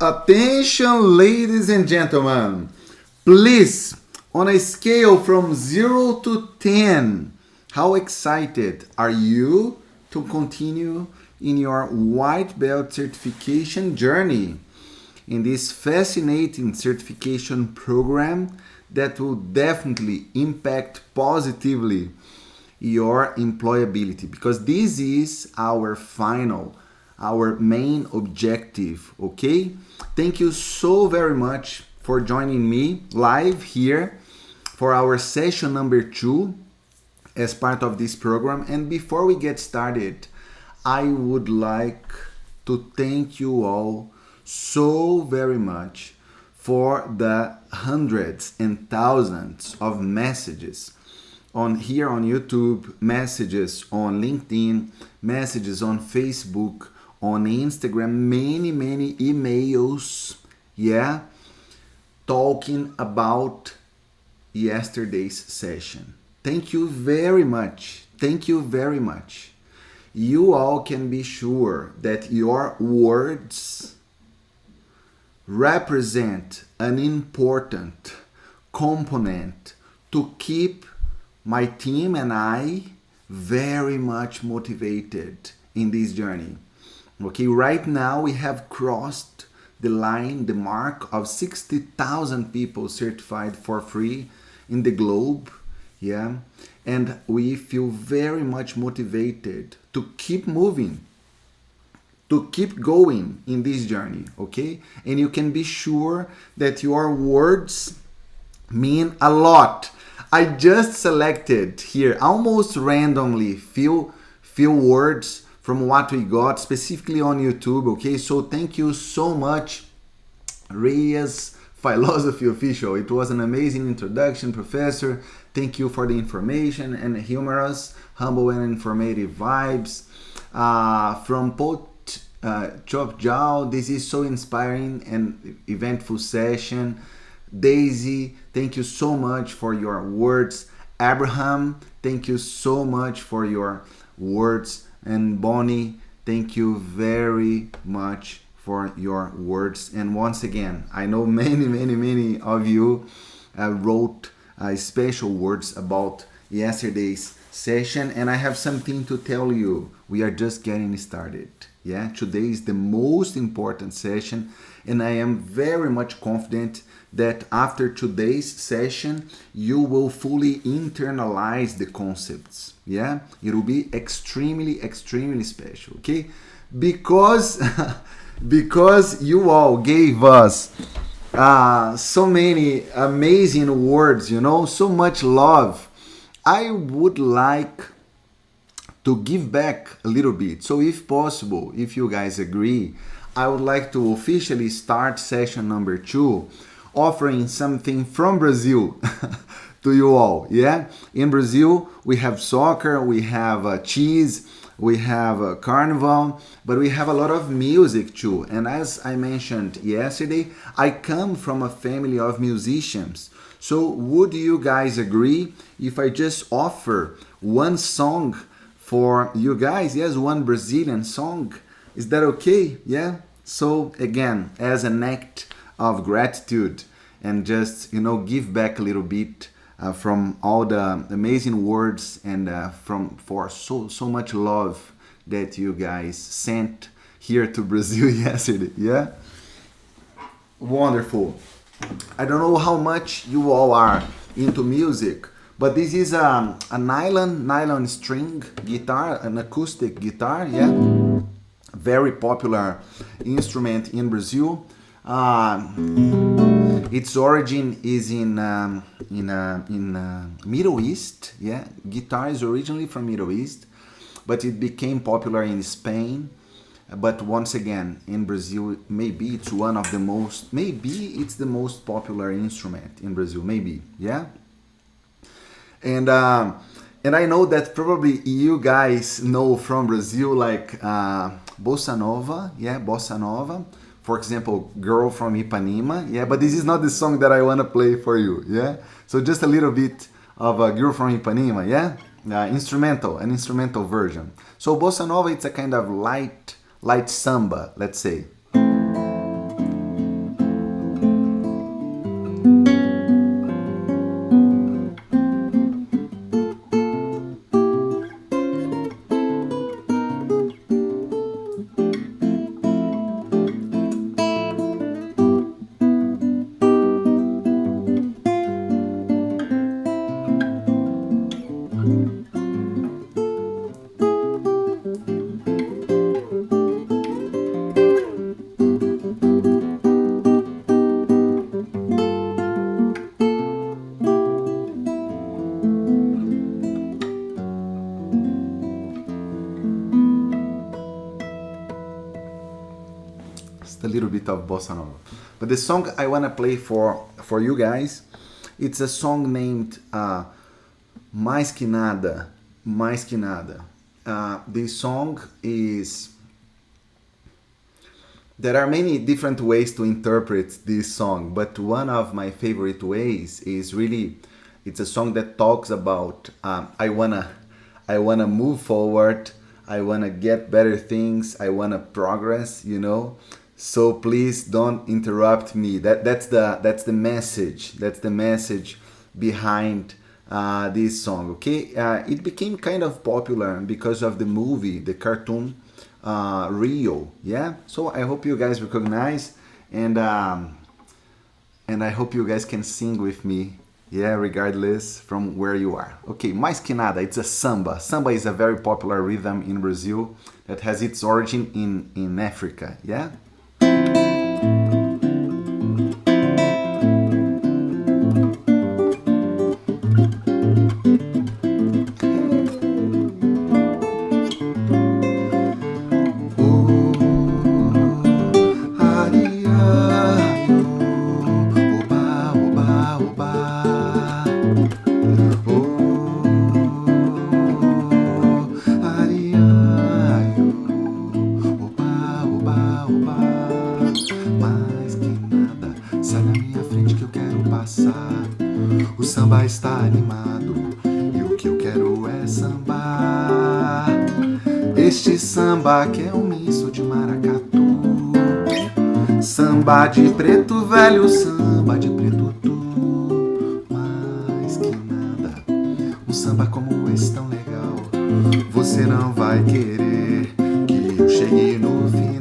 Attention, ladies and gentlemen. Please, on a scale from 0 to 10, how excited are you to continue in your white belt certification journey in this fascinating certification program that will definitely impact positively your employability, because this is our main objective, okay? Thank you so very much for joining me live here for our session number 2 as part of this program. And before we get started, I would like to thank you all so very much for the hundreds and thousands of messages on here on YouTube, messages on LinkedIn, messages on Facebook, on Instagram, many emails, yeah, talking about yesterday's session. Thank you very much. Thank you very much. You all can be sure that your words represent an important component to keep my team and I very much motivated in this journey. Okay, right now we have crossed the line, the mark of 60,000 people certified for free in the globe, yeah, and we feel very much motivated to keep moving, to keep going in this journey, okay? And you can be sure that your words mean a lot. I just selected here almost randomly few words from what we got specifically on YouTube, okay? So thank you so much, Reyes Philosophy Official. It was an amazing introduction, Professor. Thank you for the information and humorous, humble and informative vibes. From Chop Jow, this is so inspiring and eventful session. Daisy, thank you so much for your words. Abraham, thank you so much for your words. And Bonnie, thank you very much for your words. And once again, I know many of you wrote special words about yesterday's session, and I have something to tell you. We are just getting started. Yeah, today is the most important session, and I am very much confident that after today's session you will fully internalize the concepts. Yeah, it will be extremely special, okay? Because because you all gave us so many amazing words, so much love. I would like to give back a little bit. So if possible, if you guys agree, I would like to officially start session number 2 offering something from Brazil to you all. Yeah, in Brazil we have soccer, we have cheese, we have carnival, but we have a lot of music too. And as I mentioned yesterday, I come from a family of musicians. So would you guys agree if I just offer one song for you guys? Yes, one Brazilian song. Is that okay? Yeah. So again, as an act of gratitude and just give back a little bit from all the amazing words and for so much love that you guys sent here to Brazil yesterday. Yeah, wonderful. I don't know how much you all are into music, but this is a nylon string guitar, an acoustic guitar. Yeah, very popular instrument in Brazil. Its origin is in Middle East. Yeah, guitar is originally from Middle East, but it became popular in Spain. But once again, in Brazil, maybe it's one of the most, maybe it's the most popular instrument in Brazil. Maybe, yeah. And I know that probably you guys know from Brazil like bossa nova, yeah, bossa nova. For example, Girl from Ipanema, yeah. But this is not the song that I wanna play for you, yeah. So just a little bit of Girl from Ipanema, yeah. An instrumental version. So bossa nova, it's a kind of light samba, let's say. A little bit of bossa nova. But the song I wanna play for you guys, it's a song named Mais Que Nada. Mais Que Nada. This song is. There are many different ways to interpret this song, but one of my favorite ways is really, it's a song that talks about I wanna move forward, I wanna get better things, I wanna progress, you know. So please don't interrupt me. That's the message. That's the message behind this song. Okay, it became kind of popular because of the movie, the cartoon Rio. Yeah. So I hope you guys recognize, and I hope you guys can sing with me. Yeah, regardless from where you are. Okay, Mais Que Nada, it's a samba. Samba is a very popular rhythm in Brazil that has its origin in Africa. Yeah. O samba está animado e o que eu quero é sambar. Este samba que é um misto de maracatu, samba de preto velho, samba de preto tu. Mais que nada, um samba como esse tão legal, você não vai querer que eu chegue no final.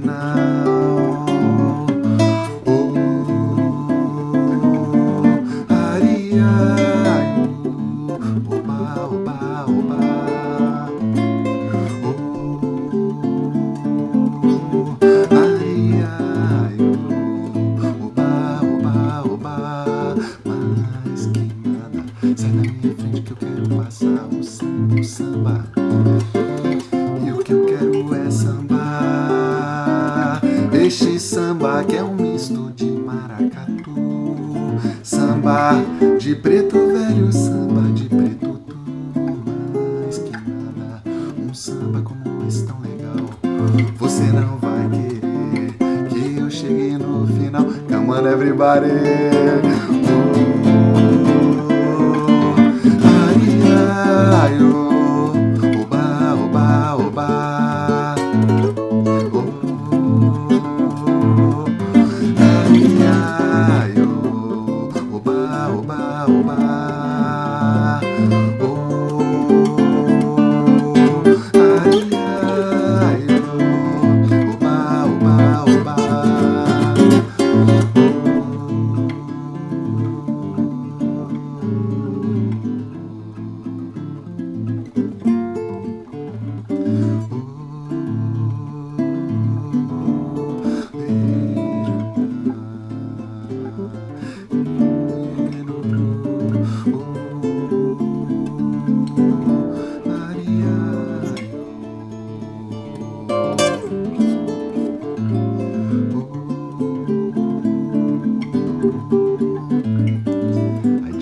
Este samba que é um misto de maracatu, samba de preto velho, samba de preto tu. Mais que nada, um samba como esse tão legal, você não vai querer que eu chegue no final. Come on everybody. Oba, oba, oba.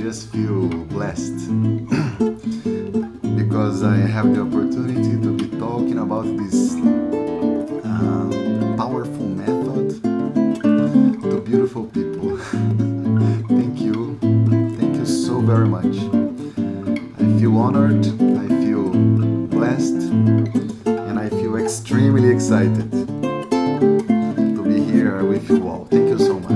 just feel blessed because I have the opportunity to be talking about this powerful method to beautiful people. Thank you so very much. I feel honored, I feel blessed, and I feel extremely excited to be here with you all. Thank you so much.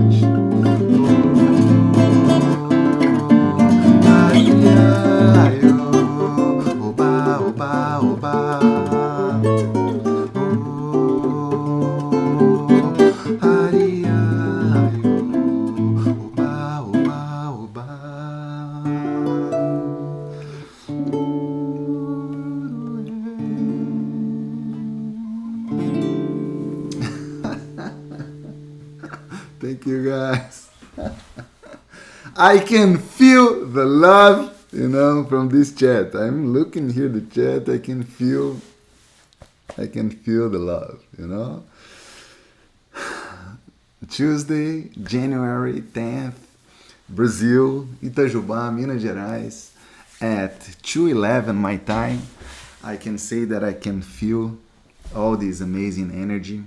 Thank you guys. I can feel the love, from this chat. I'm looking here the chat. I can feel the love. Tuesday, January 10th, Brazil, Itajubá, Minas Gerais, at 2:11 my time. I can say that I can feel all this amazing energy,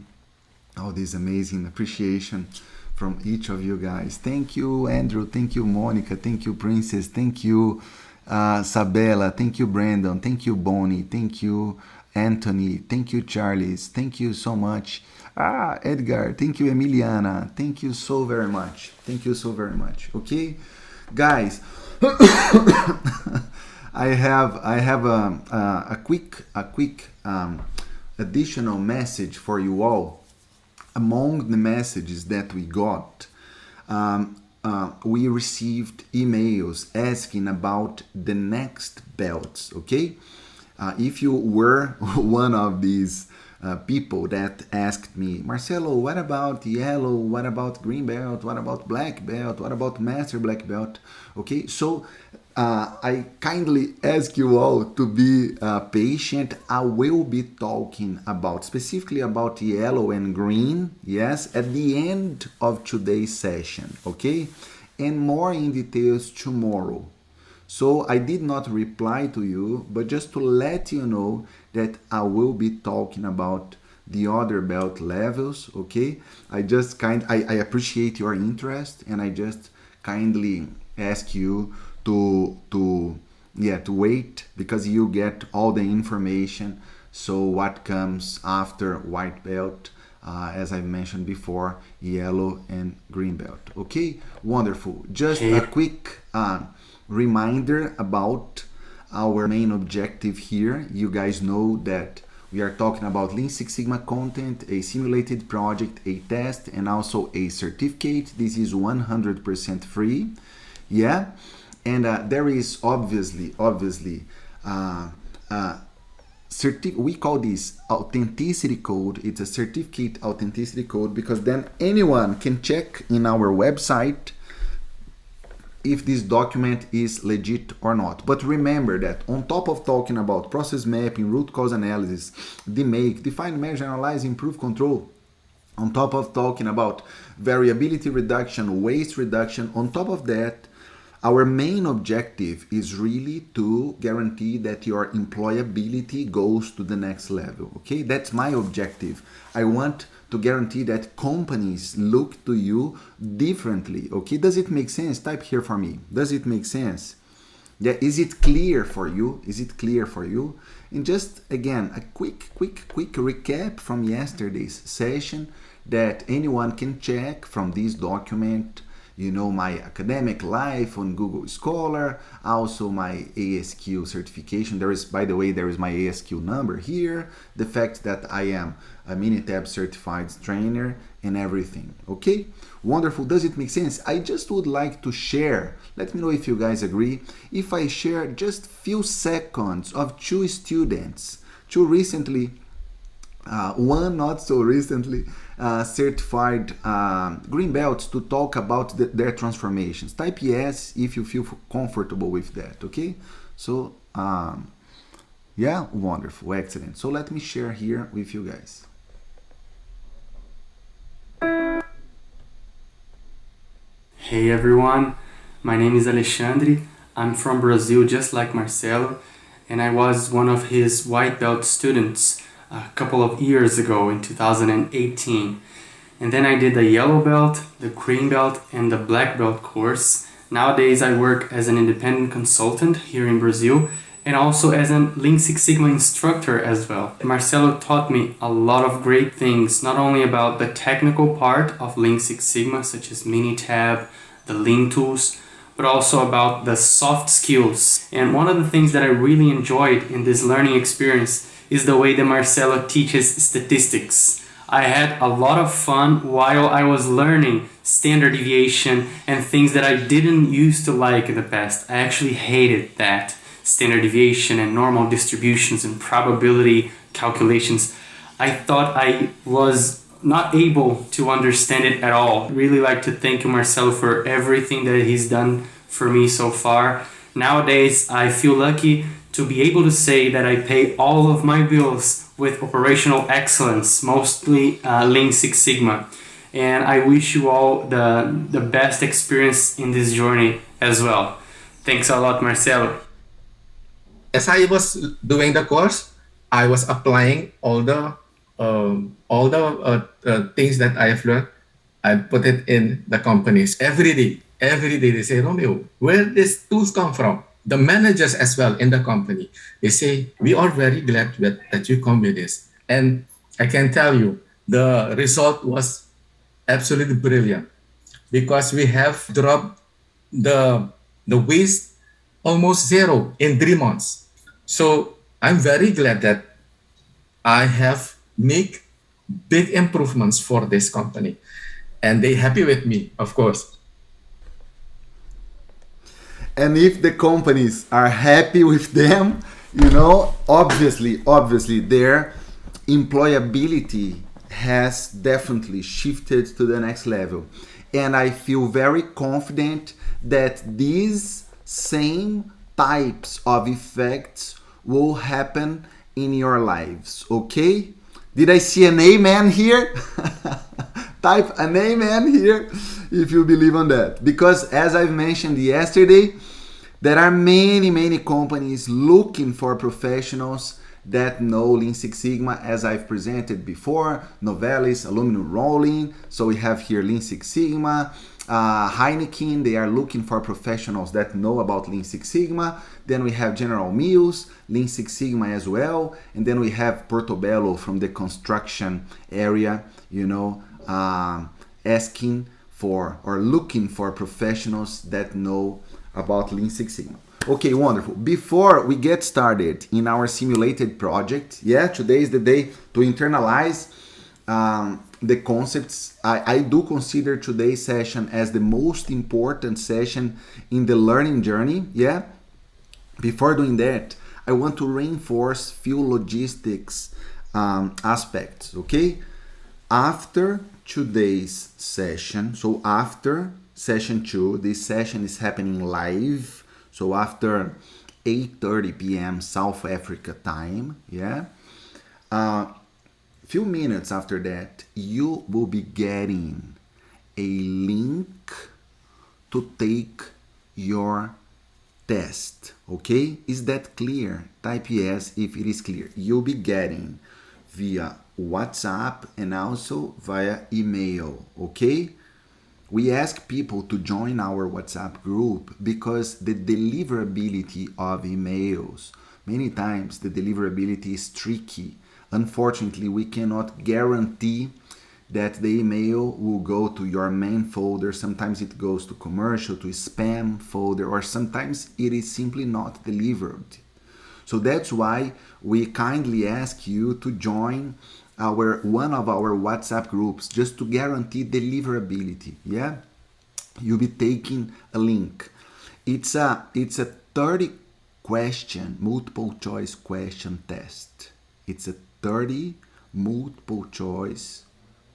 all this amazing appreciation from each of you guys. Thank you, Andrew. Thank you, Monica. Thank you, Princess. Thank you, Sabella. Thank you, Brandon. Thank you, Bonnie. Thank you, Anthony. Thank you, Charles. Thank you so much. Edgar. Thank you, Emiliana. Thank you so very much. Thank you so very much. Okay, guys. I have a quick additional message for you all. Among the messages that we got, we received emails asking about the next belts, okay? If you were one of these people that asked me, Marcelo, what about yellow? What about green belt? What about black belt? What about master black belt? Okay, so I kindly ask you all to be patient. I will be talking specifically about yellow and green, yes, at the end of today's session, okay? And more in details tomorrow. So I did not reply to you, but just to let you know that I will be talking about the other belt levels, okay? I appreciate your interest, and I just kindly ask you to wait, because you get all the information. So what comes after white belt, as I mentioned before, yellow and green belt. Okay, wonderful. Just a quick reminder about our main objective here. You guys know that we are talking about Lean Six Sigma content, a simulated project, a test, and also a certificate. This is 100% free. Yeah. And there is obviously, we call this authenticity code. It's a certificate authenticity code, because then anyone can check in our website if this document is legit or not. But remember that on top of talking about process mapping, root cause analysis, DMake, define, measure, analyze, improve, control, on top of talking about variability reduction, waste reduction, on top of that, our main objective is really to guarantee that your employability goes to the next level, okay? That's my objective. I want to guarantee that companies look to you differently, okay? Does it make sense? Type here for me. Does it make sense? Yeah, is it clear for you? Is it clear for you? And just, again, a quick recap from yesterday's session that anyone can check from this document. My academic life on Google Scholar, also my ASQ certification. By the way, there is my ASQ number here, the fact that I am a Minitab certified trainer and everything. Okay, wonderful. Does it make sense? I just would like to share, let me know if you guys agree, if I share just few seconds of two students, two recently, one not so recently, certified green belts, to talk about their transformations. Type yes if you feel comfortable with that, okay? So yeah, wonderful, excellent. So let me share here with you guys. Hey everyone, My name is Alexandre. I'm from Brazil, just like Marcelo, and I was one of his white belt students a couple of years ago in 2018. And then I did the yellow belt, the green belt, and the black belt course. Nowadays, I work as an independent consultant here in Brazil and also as a Lean Six Sigma instructor as well. Marcelo taught me a lot of great things, not only about the technical part of Lean Six Sigma, such as Minitab, the Lean tools, but also about the soft skills. And one of the things that I really enjoyed in this learning experience is the way that Marcelo teaches statistics. I had a lot of fun while I was learning standard deviation and things that I didn't used to like in the past. I actually hated that. Standard deviation and normal distributions and probability calculations. I thought I was not able to understand it at all. Really like to thank you, Marcelo, for everything that he's done for me so far. Nowadays, I feel lucky to be able to say that I pay all of my bills with operational excellence, mostly Lean Six Sigma. And I wish you all the best experience in this journey as well. Thanks a lot, Marcelo. As I was doing the course, I was applying all the things that I have learned. I put it in the companies every day. Every day they say, Romeo, where these tools come from? The managers as well in the company, they say, we are very glad that you come with this. And I can tell you, the result was absolutely brilliant because we have dropped the waste almost zero in 3 months. So I'm very glad that I have make big improvements for this company, and they happy with me, of course. And if the companies are happy with them, obviously their employability has definitely shifted to the next level. And I feel very confident that these same types of effects will happen in your lives. Okay? Did I see an amen here? Type an amen here if you believe on that. Because as I've mentioned yesterday, there are many companies looking for professionals that know Lean Six Sigma, as I've presented before, Novelis, aluminum rolling. So we have here Lean Six Sigma, Heineken, they are looking for professionals that know about Lean Six Sigma. Then we have General Mills, Lean Six Sigma as well. And then we have Portobello from the construction area, asking for or looking for professionals that know about Lean Six Sigma. Okay, wonderful. Before we get started in our simulated project, today is the day to internalize the concepts. I do consider today's session as the most important session in the learning journey. Before doing that, I want to reinforce few logistics aspects. Okay, after today's session, so after session 2, this session is happening live, so after 8:30 p.m. South Africa time, few minutes after that, you will be getting a link to take your test. Okay, is that clear? Type yes if it is clear. You'll be getting via WhatsApp and also via email. Okay, we ask people to join our WhatsApp group because the deliverability of emails, many times the deliverability is tricky. Unfortunately, we cannot guarantee that the email will go to your main folder. Sometimes it goes to commercial, to spam folder, or sometimes it is simply not delivered. So that's why we kindly ask you to join one of our WhatsApp groups just to guarantee deliverability. You'll be taking a link. It's a 30 question multiple choice question test. It's a 30 multiple choice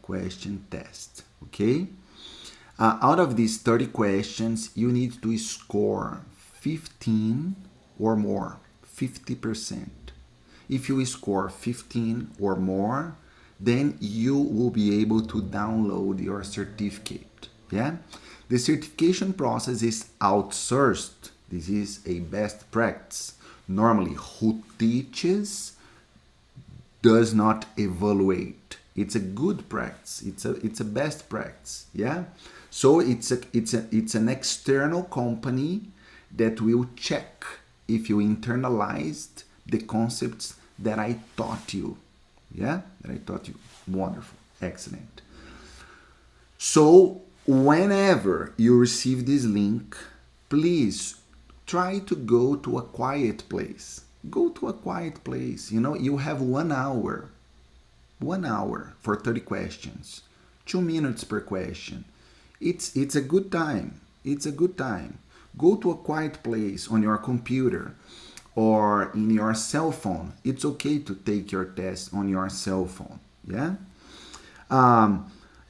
question test. Okay, out of these 30 questions, you need to score 15 or more, 50%. If you score 15 or more, then you will be able to download your certificate. The certification process is outsourced. This is a best practice. Normally, who teaches does not evaluate. It's a good practice. It's a best practice. Yeah. So it's an external company that will check if you internalized the concepts that I taught you. Yeah, that I taught you. Wonderful, excellent. So whenever you receive this link, please try to go to a quiet place. Go to a quiet place. You have 1 hour. 1 hour for 30 questions. 2 minutes per question. It's a good time. It's a good time. Go to a quiet place on your computer or in your cell phone. It's okay to take your test on your cell phone. Yeah?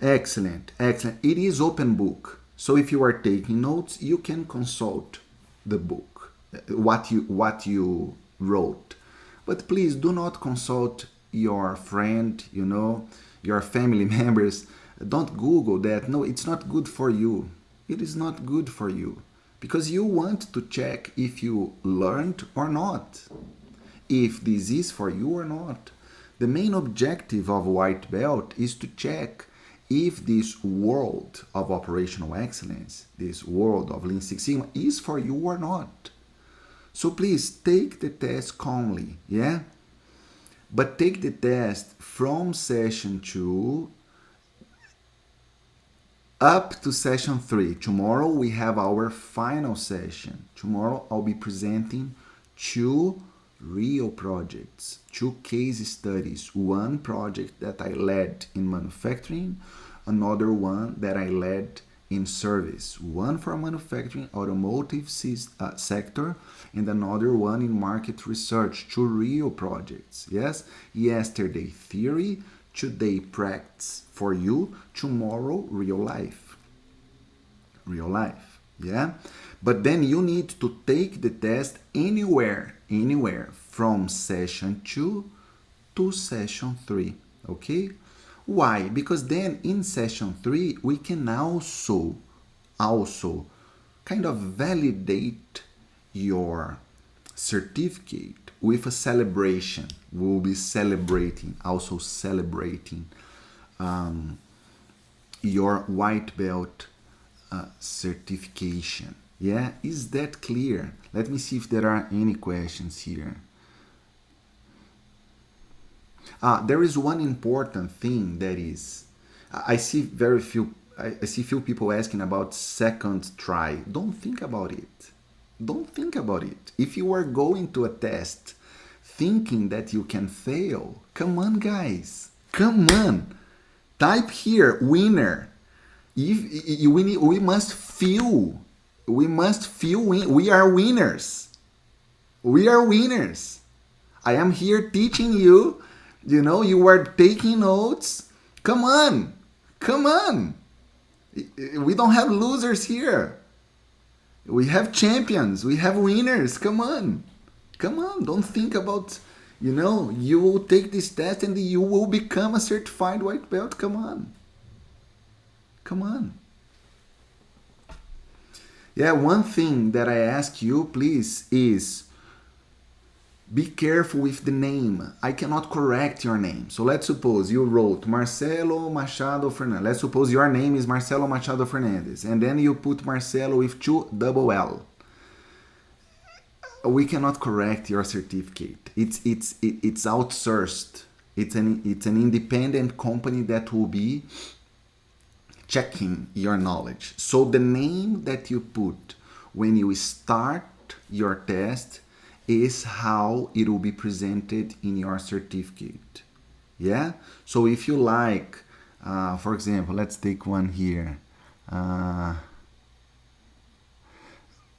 Excellent. It is open book. So if you are taking notes, you can consult the book, what you wrote. But please do not consult your friend, your family members. Don't Google that. No, it's not good for you. It is not good for you. Because you want to check if you learned or not. If this is for you or not. The main objective of White Belt is to check if this world of operational excellence, this world of Lean Six Sigma, is for you or not. So please take the test calmly, yeah? But take the test from session 2 up to session 3. Tomorrow we have our final session. Tomorrow I'll be presenting 2 real projects, 2 case studies. One project that I led in manufacturing, another one that I led in service. One for manufacturing, automotive sector, and another one in market research. 2 real projects. Yes, yesterday theory, today practice for you, tomorrow real life. Real life, yeah? But then you need to take the test anywhere from session 2 to session 3, okay? Why? Because then in session 3 we can also kind of validate your certificate with a celebration. We'll be celebrating your white belt certification. Yeah, is that clear? Let me see if there are any questions here. There is one important thing that is, I see few people asking about second try. Don't think about it. Don't think about it. If you are going to a test thinking that you can fail, come on, guys. Come on. Type here, winner. We must feel. We are winners. We are winners. I am here teaching you. You are taking notes. Come on. Come on. We don't have losers here. We have champions. We have winners. Come on. Come on. Don't think about, you will take this test and you will become a certified white belt. Come on. Come on. Yeah, one thing that I ask you, please, is be careful with the name. I cannot correct your name. So let's suppose you wrote Marcelo Machado Fernandez. Let's suppose your name is Marcelo Machado Fernandez. And then you put Marcelo with 2 double L. We cannot correct your certificate. It's outsourced. It's an independent company that will be checking your knowledge. So the name that you put when you start your test is how it will be presented in your certificate. Yeah? So if you like, for example, let's take one here.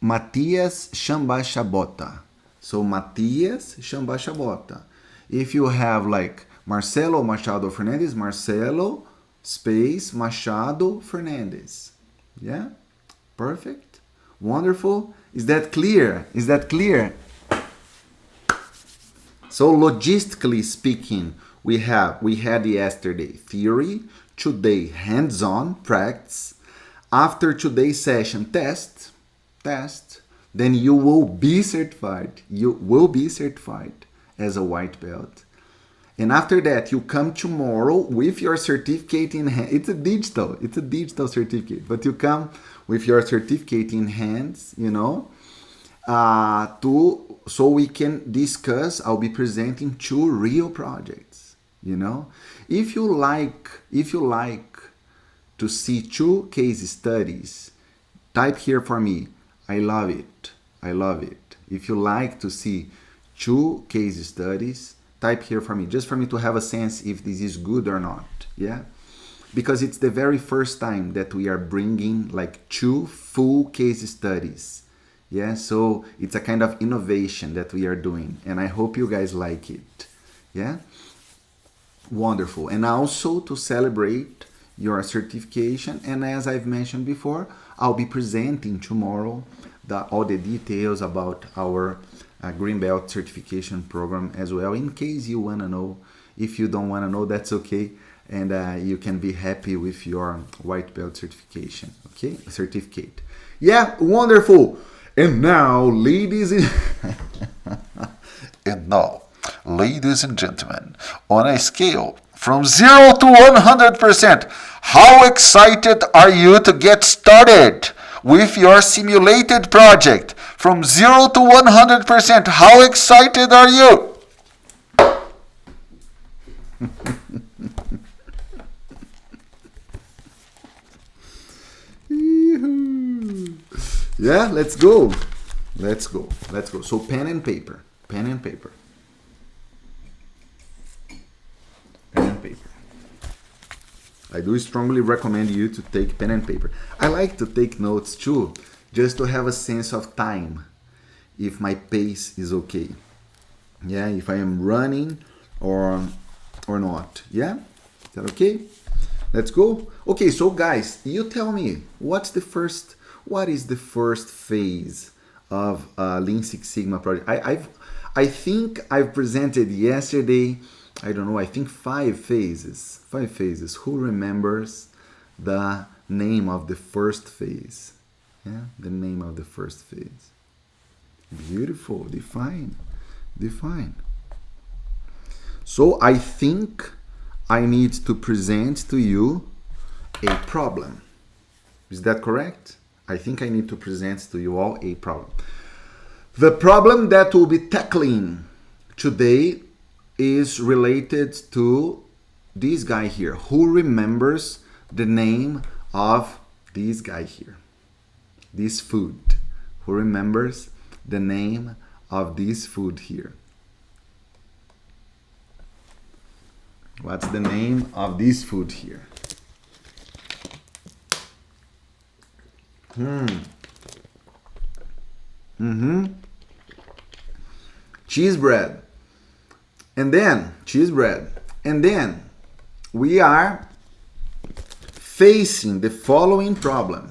Matias Chambachabota. So Matias Chambachabota. If you have like Marcelo Machado Fernandez, Marcelo space Machado Fernandez. Yeah? Perfect. Wonderful. Is that clear? Is that clear? So logistically speaking, we had yesterday theory, today hands-on practice. After today's session, test, then you will be certified. You will be certified as a white belt. And after that, you come tomorrow with your certificate in hand. It's a digital certificate, but you come with your certificate in hands, so we can discuss. I'll be presenting 2 real projects, If you like to see 2 case studies, type here for me. I love it. If you like to see 2 case studies, type here for me, just for me to have a sense if this is good or not. Yeah, because it's the very first time that we are bringing like 2 full case studies. Yeah, so it's a kind of innovation that we are doing, and I hope you guys like it. Yeah, wonderful. And also to celebrate your certification, and as I've mentioned before, I'll be presenting tomorrow all the details about our Green Belt certification program as well, in case you want to know. If you don't want to know, that's okay, and you can be happy with your white belt certification, okay? Certificate. Yeah, wonderful. And now, ladies and gentlemen, on a scale from 0 to 100%, how excited are you to get started with your simulated project? From 0 to 100%, how excited are you? Yeah, let's go. So pen and paper. I do strongly recommend you to take pen and paper. I like to take notes too, just to have a sense of time, if my pace is okay. Yeah, if I am running or not. Yeah, is that okay? Let's go. Okay, so guys, you tell me, what is the first phase of Lean Six Sigma project? I think I've presented yesterday, I don't know, I think 5 phases. Who remembers the name of the first phase? Yeah, the name of the first phase. Beautiful, define. So I think I need to present to you a problem. Is that correct? I think I need to present to you all a problem. The problem that we'll be tackling today is related to this guy here. Who remembers the name of this guy here? This food. Who remembers the name of this food here? What's the name of this food here? Cheese bread. And then we are facing the following problem.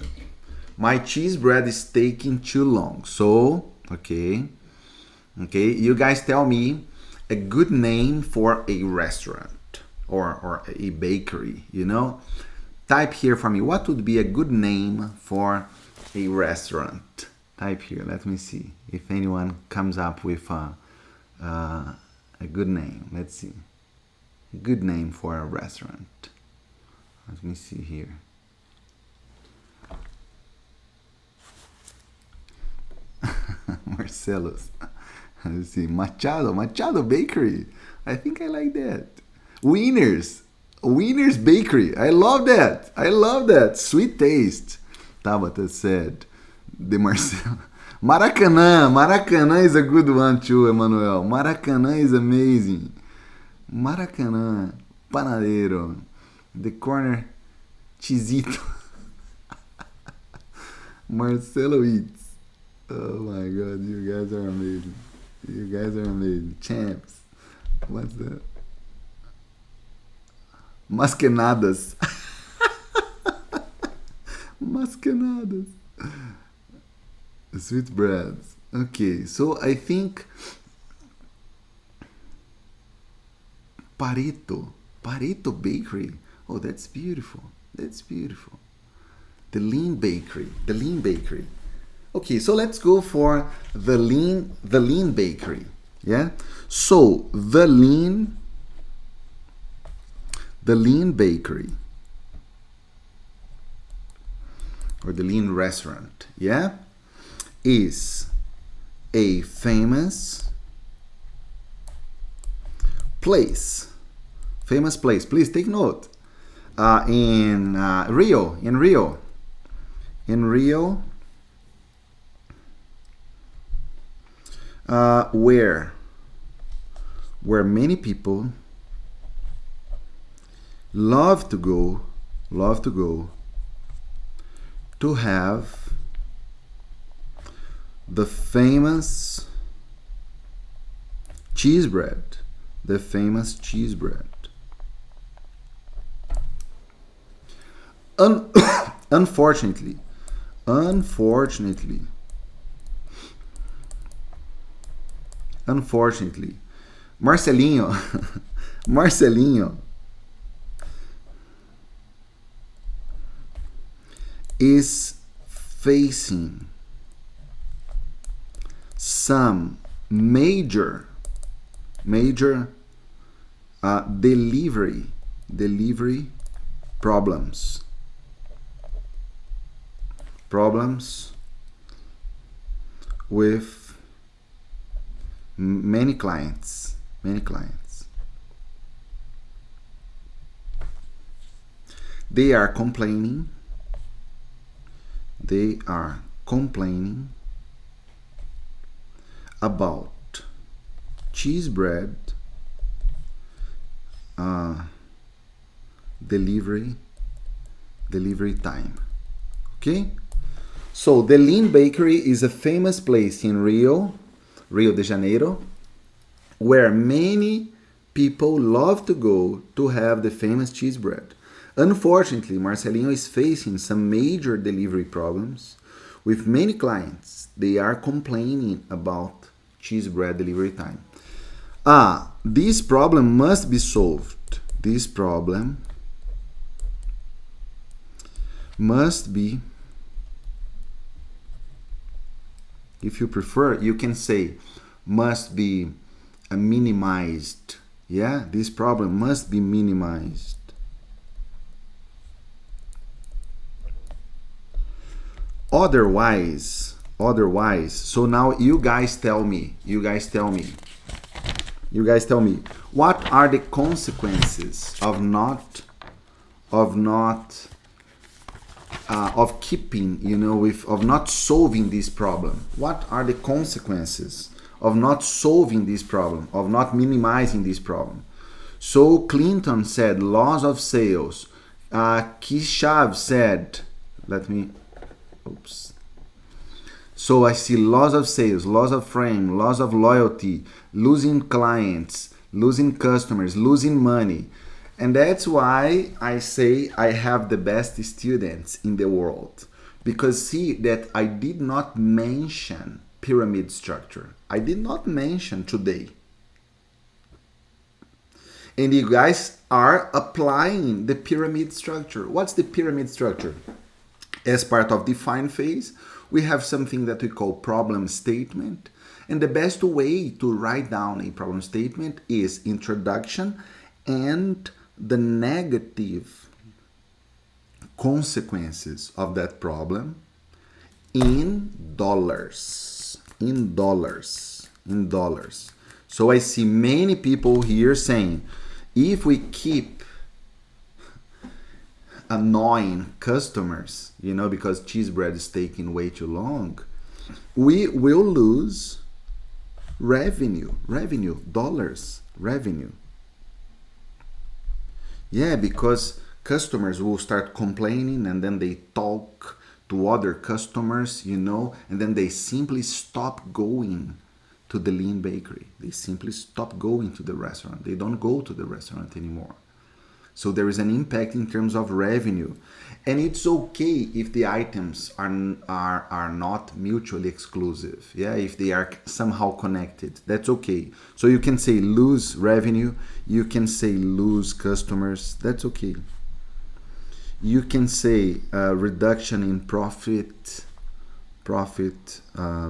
My cheese bread is taking too long. So, okay, you guys tell me a good name for a restaurant or a bakery, Type here for me, what would be a good name for a restaurant? Type here, let me see if anyone comes up with a good name. Let's see. A good name for a restaurant. Let me see here. Marcelo's. Let's see. Machado Bakery. I think I like that. Wieners Bakery. I love that. Sweet taste. Tabata said. De Marcelo. Maracanã is a good one too, Emmanuel. Maracanã is amazing. Maracanã. Panadeiro. The corner. Chisito. Marcelo eats. Oh my god, you guys are amazing. Champs. What's that? Masquenadas. Sweet breads. Okay, so I think Pareto Bakery. Oh, that's beautiful. The Lean Bakery. The Lean Bakery. Okay, so let's go for the Lean Bakery. Yeah. So the Lean Bakery or the Lean Restaurant, yeah, is a famous place. Famous place. Please take note. In Rio, where many people love to go to have the famous cheese bread. The famous cheese bread. Unfortunately, Marcelinho is facing some major delivery problems with many clients. They are complaining about cheese bread delivery time. Okay, so the Lean Bakery is a famous place in Rio de Janeiro, where many people love to go to have the famous cheese bread. Unfortunately, Marcelinho is facing some major delivery problems with many clients. They are complaining about cheese bread delivery time. This problem must be solved. This problem must be, if you prefer, you can say must be minimized. Yeah, this problem must be minimized. Otherwise, so now you guys tell me, what are the consequences of not solving this problem? What are the consequences of not solving this problem, of not minimizing this problem? So Clinton said loss of sales. Kishav said, So I see loss of sales, loss of frame, loss of loyalty, losing clients, losing customers, losing money. And that's why I say I have the best students in the world. Because see that I did not mention pyramid structure. I did not mention today. And you guys are applying the pyramid structure. What's the pyramid structure? As part of define phase, we have something that we call problem statement. And the best way to write down a problem statement is introduction and the negative consequences of that problem in dollars. So I see many people here saying, if we keep annoying customers, because cheese bread is taking way too long, we will lose revenue, dollars, revenue. Yeah, because customers will start complaining and then they talk to other customers, and then they simply stop going to the Lean Bakery. They simply stop going to the restaurant. They don't go to the restaurant anymore. So there is an impact in terms of revenue. And it's okay if the items are not mutually exclusive. Yeah, if they are somehow connected, that's okay. So you can say lose revenue, you can say lose customers, that's okay. You can say reduction in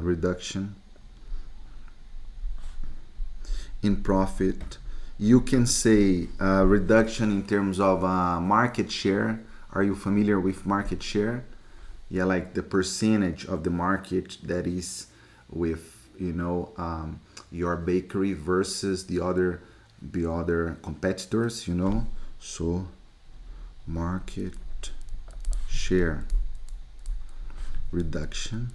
reduction in profit. You can say reduction in terms of market share. Are you familiar with market share? Yeah, like the percentage of the market that is with your bakery versus the other competitors. So market share reduction.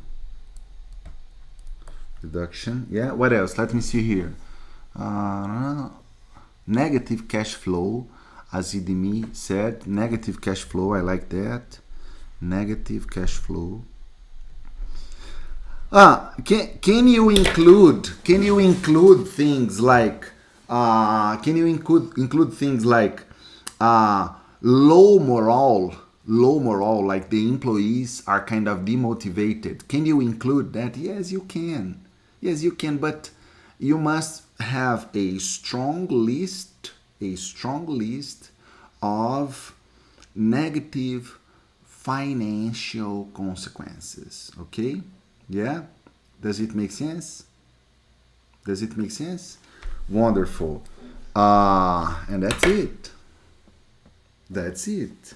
Yeah, what else? Let me see here. Negative cash flow, as Idimi said. Negative cash flow, I like that. Negative cash flow. Can you include things like low morale, like the employees are kind of demotivated? Can you include that? Yes, you can. But you must have a strong list of negative financial consequences. Okay? Yeah? Does it make sense? Wonderful. And that's it.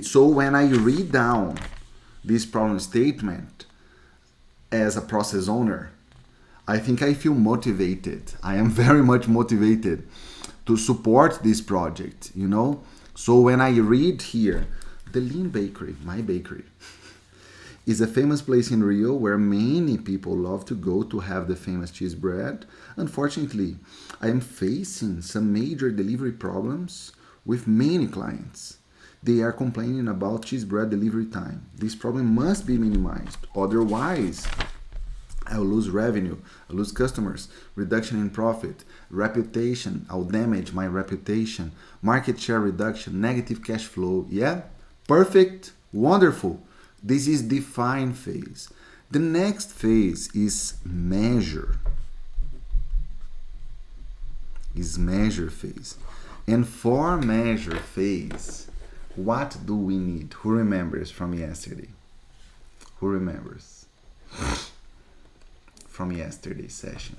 So when I read down this problem statement as a process owner, I think I feel motivated. I am very much motivated to support this project. So when I read here, the Lean Bakery, my bakery, is a famous place in Rio where many people love to go to have the famous cheese bread. Unfortunately, I am facing some major delivery problems with many clients. They are complaining about cheese bread delivery time. This problem must be minimized. Otherwise, I'll lose revenue, I'll lose customers, reduction in profit, reputation, I'll damage my reputation, market share reduction, negative cash flow. Yeah? Perfect. Wonderful. This is define phase. The next phase is measure. Phase. And for measure phase, what do we need? Who remembers from yesterday? Who remembers from yesterday's session?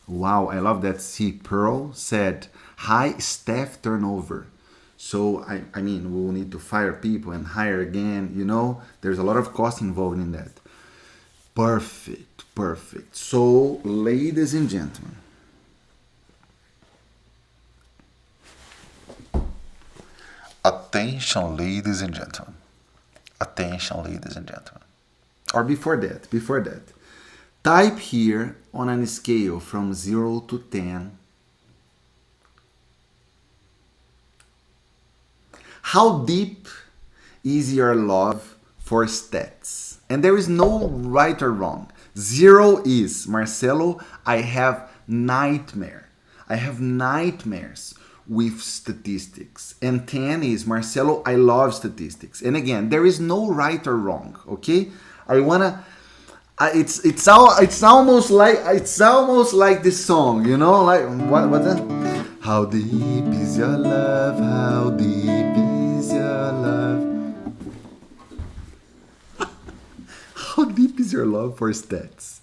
Wow, I love that. See, Pearl said high staff turnover. So, I mean, we will need to fire people and hire again. There's a lot of cost involved in that. Perfect. So, ladies and gentlemen, attention, ladies and gentlemen. Or before that, type here on a scale from 0 to 10. How deep is your love for stats? And there is no right or wrong. 0 is, Marcelo, I have nightmares with statistics. And 10 is, Marcelo, I love statistics. And again, there is no right or wrong, okay? I wanna it's almost like this song, like what's that? How deep is your love? How deep is your love? How deep is your love for stats?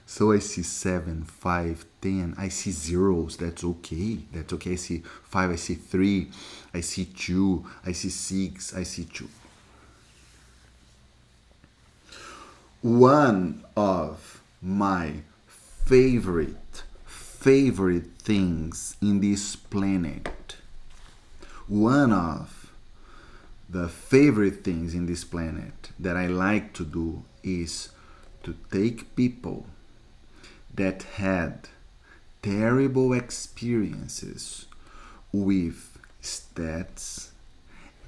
So I see 7, 5, 10. I see zeros. That's okay. I see 5. I see 3. I see 2. I see 6. I see 2. One of my favorite things in this planet, one of the favorite things in this planet that I like to do is to take people that had terrible experiences with stats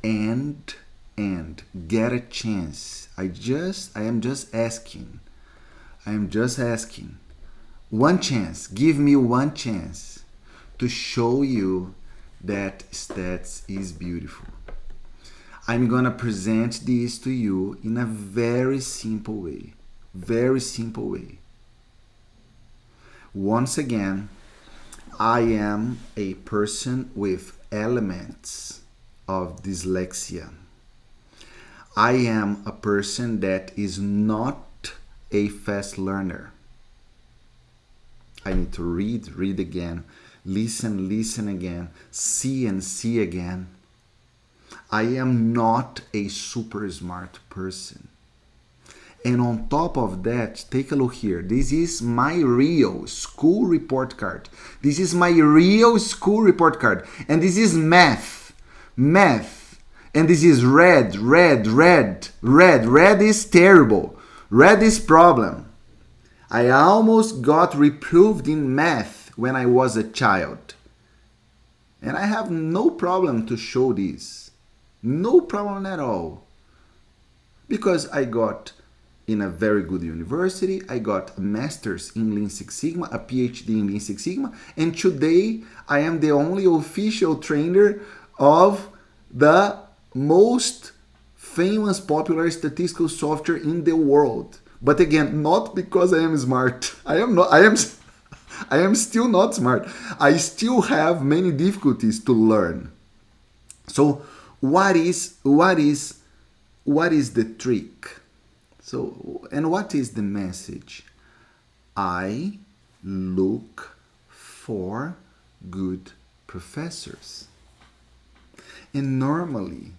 and get a chance. I am just asking one chance. Give me one chance to show you that stats is beautiful. I'm gonna present this to you in a very simple way. Once again, I am a person with elements of dyslexia. I am a person that is not a fast learner. I need to read again, listen again, see and see again. I am not a super smart person. And on top of that, take a look here. This is my real school report card. This is my real school report card. And this is math. Math. And this is red. Red is terrible. Red is problem. I almost got reproved in math when I was a child. And I have no problem to show this. No problem at all. Because I got in a very good university, I got a master's in Lean Six Sigma, a PhD in Lean Six Sigma, and today I am the only official trainer of the most famous popular statistical software in the world. But again, not because I am smart. I am still not smart. I still have many difficulties to learn. So what is the trick? So, and what is the message? I look for good professors. And normally,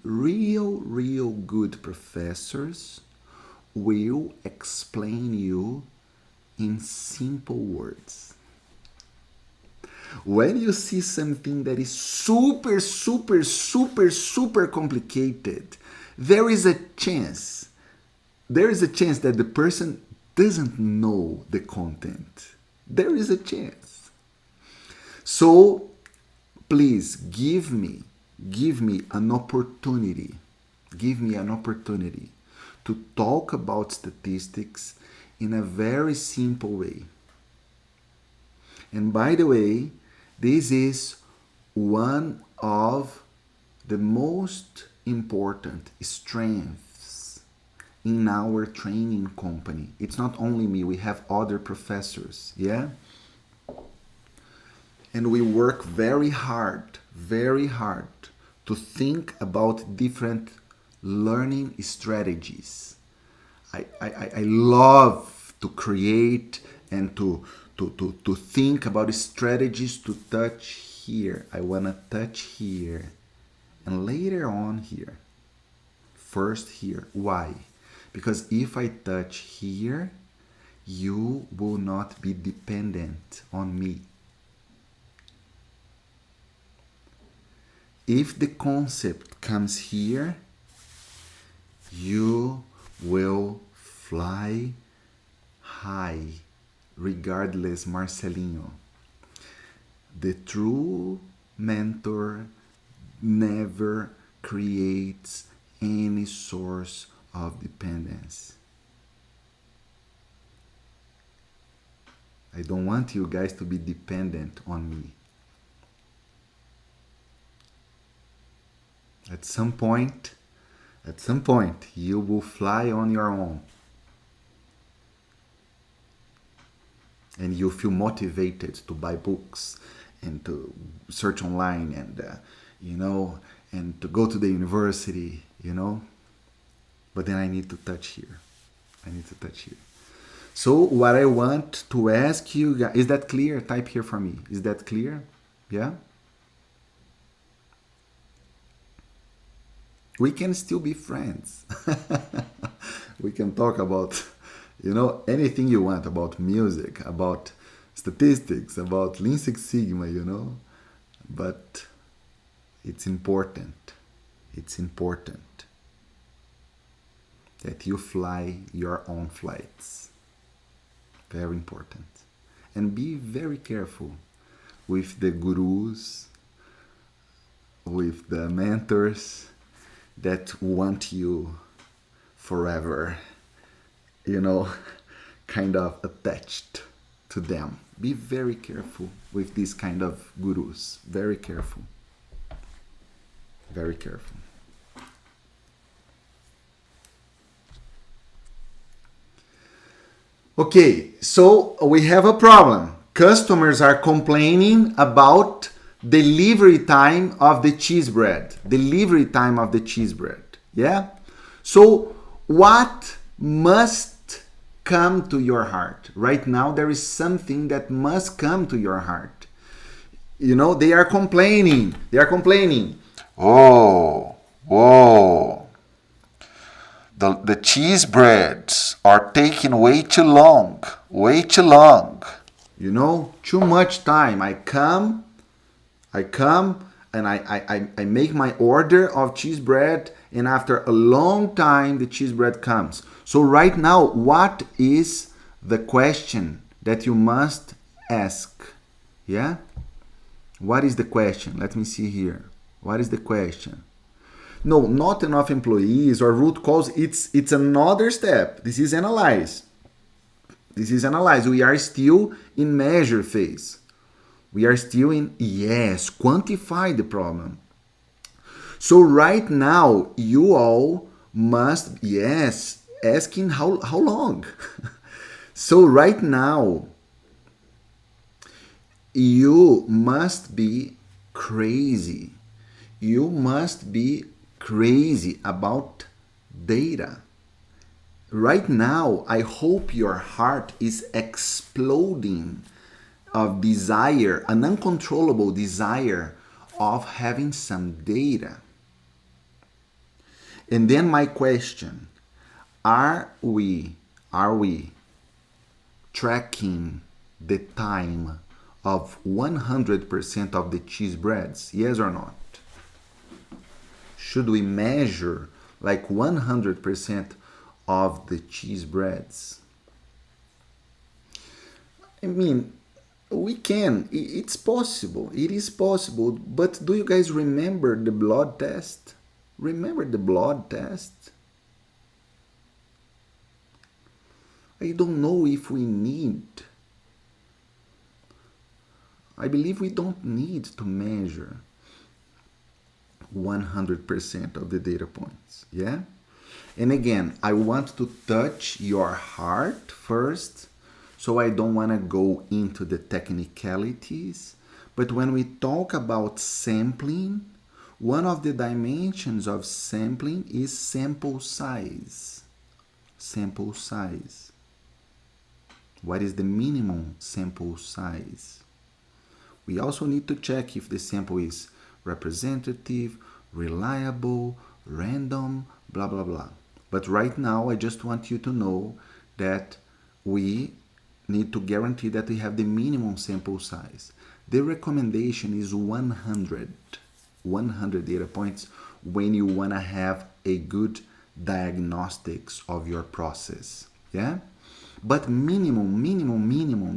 real good professors will explain you in simple words. When you see something that is super complicated, there is a chance that the person doesn't know the content. There is a chance. So please give me an opportunity. Give me an opportunity to talk about statistics in a very simple way. And by the way, this is one of the most important strengths in our training company. It's not only me, we have other professors, yeah? And we work very hard to think about different learning strategies. I love to create and to think about strategies to touch here. I want to touch here and later on here. First here. Why? Because if I touch here, you will not be dependent on me. If the concept comes here, you will fly high, regardless, Marcelinho. The true mentor never creates any source of dependence. I don't want you guys to be dependent on me. At some point, you will fly on your own. And you feel motivated to buy books and to search online and, and to go to the university, But then I need to touch here. So what I want to ask you guys, is that clear? Type here for me. Is that clear? Yeah? We can still be friends. We can talk about, anything you want, about music, about statistics, about Lean Six Sigma, But it's important that you fly your own flights. Very important. And be very careful with the gurus, with the mentors that want you forever, kind of attached to them. Be very careful with these kind of gurus. Very careful. Very careful. Okay, so we have a problem. Customers are complaining about delivery time of the cheese bread. Delivery time of the cheese bread. Yeah? So what must come to your heart? Right now there is something that must come to your heart. You know, they are complaining. They are complaining. Oh, whoa. The cheese breads are taking way too long. Way too long. You know, too much time. I come and I make my order of cheese bread, and after a long time the cheese bread comes. So right now, what is the question that you must ask? Yeah? What is the question? Let me see here. What is the question? No, not enough employees or root cause. It's another step. This is analyze. This is analyze. We are still in measure phase. We are still in, yes, quantify the problem. So right now, you all must, yes, asking how long? So right now, you must be crazy. You must be crazy about data. Right now, I hope your heart is exploding of desire, an uncontrollable desire of having some data. And then my question, are we tracking the time of 100% of the cheese breads? Yes or not? Should we measure like 100% of the cheese breads? I mean, we can. It's possible. It is possible. But do you guys remember the blood test? Remember the blood test? I don't know if we need. I believe we don't need to measure 100% of the data points. Yeah? And again, I want to touch your heart first. So I don't want to go into the technicalities, but when we talk about sampling, one of the dimensions of sampling is sample size. Sample size. What is the minimum sample size? We also need to check if the sample is representative, reliable, random, blah, blah, blah. But right now, I just want you to know that we need to guarantee that we have the minimum sample size. The recommendation is 100 data points when you want to have a good diagnostics of your process. Yeah? But minimum,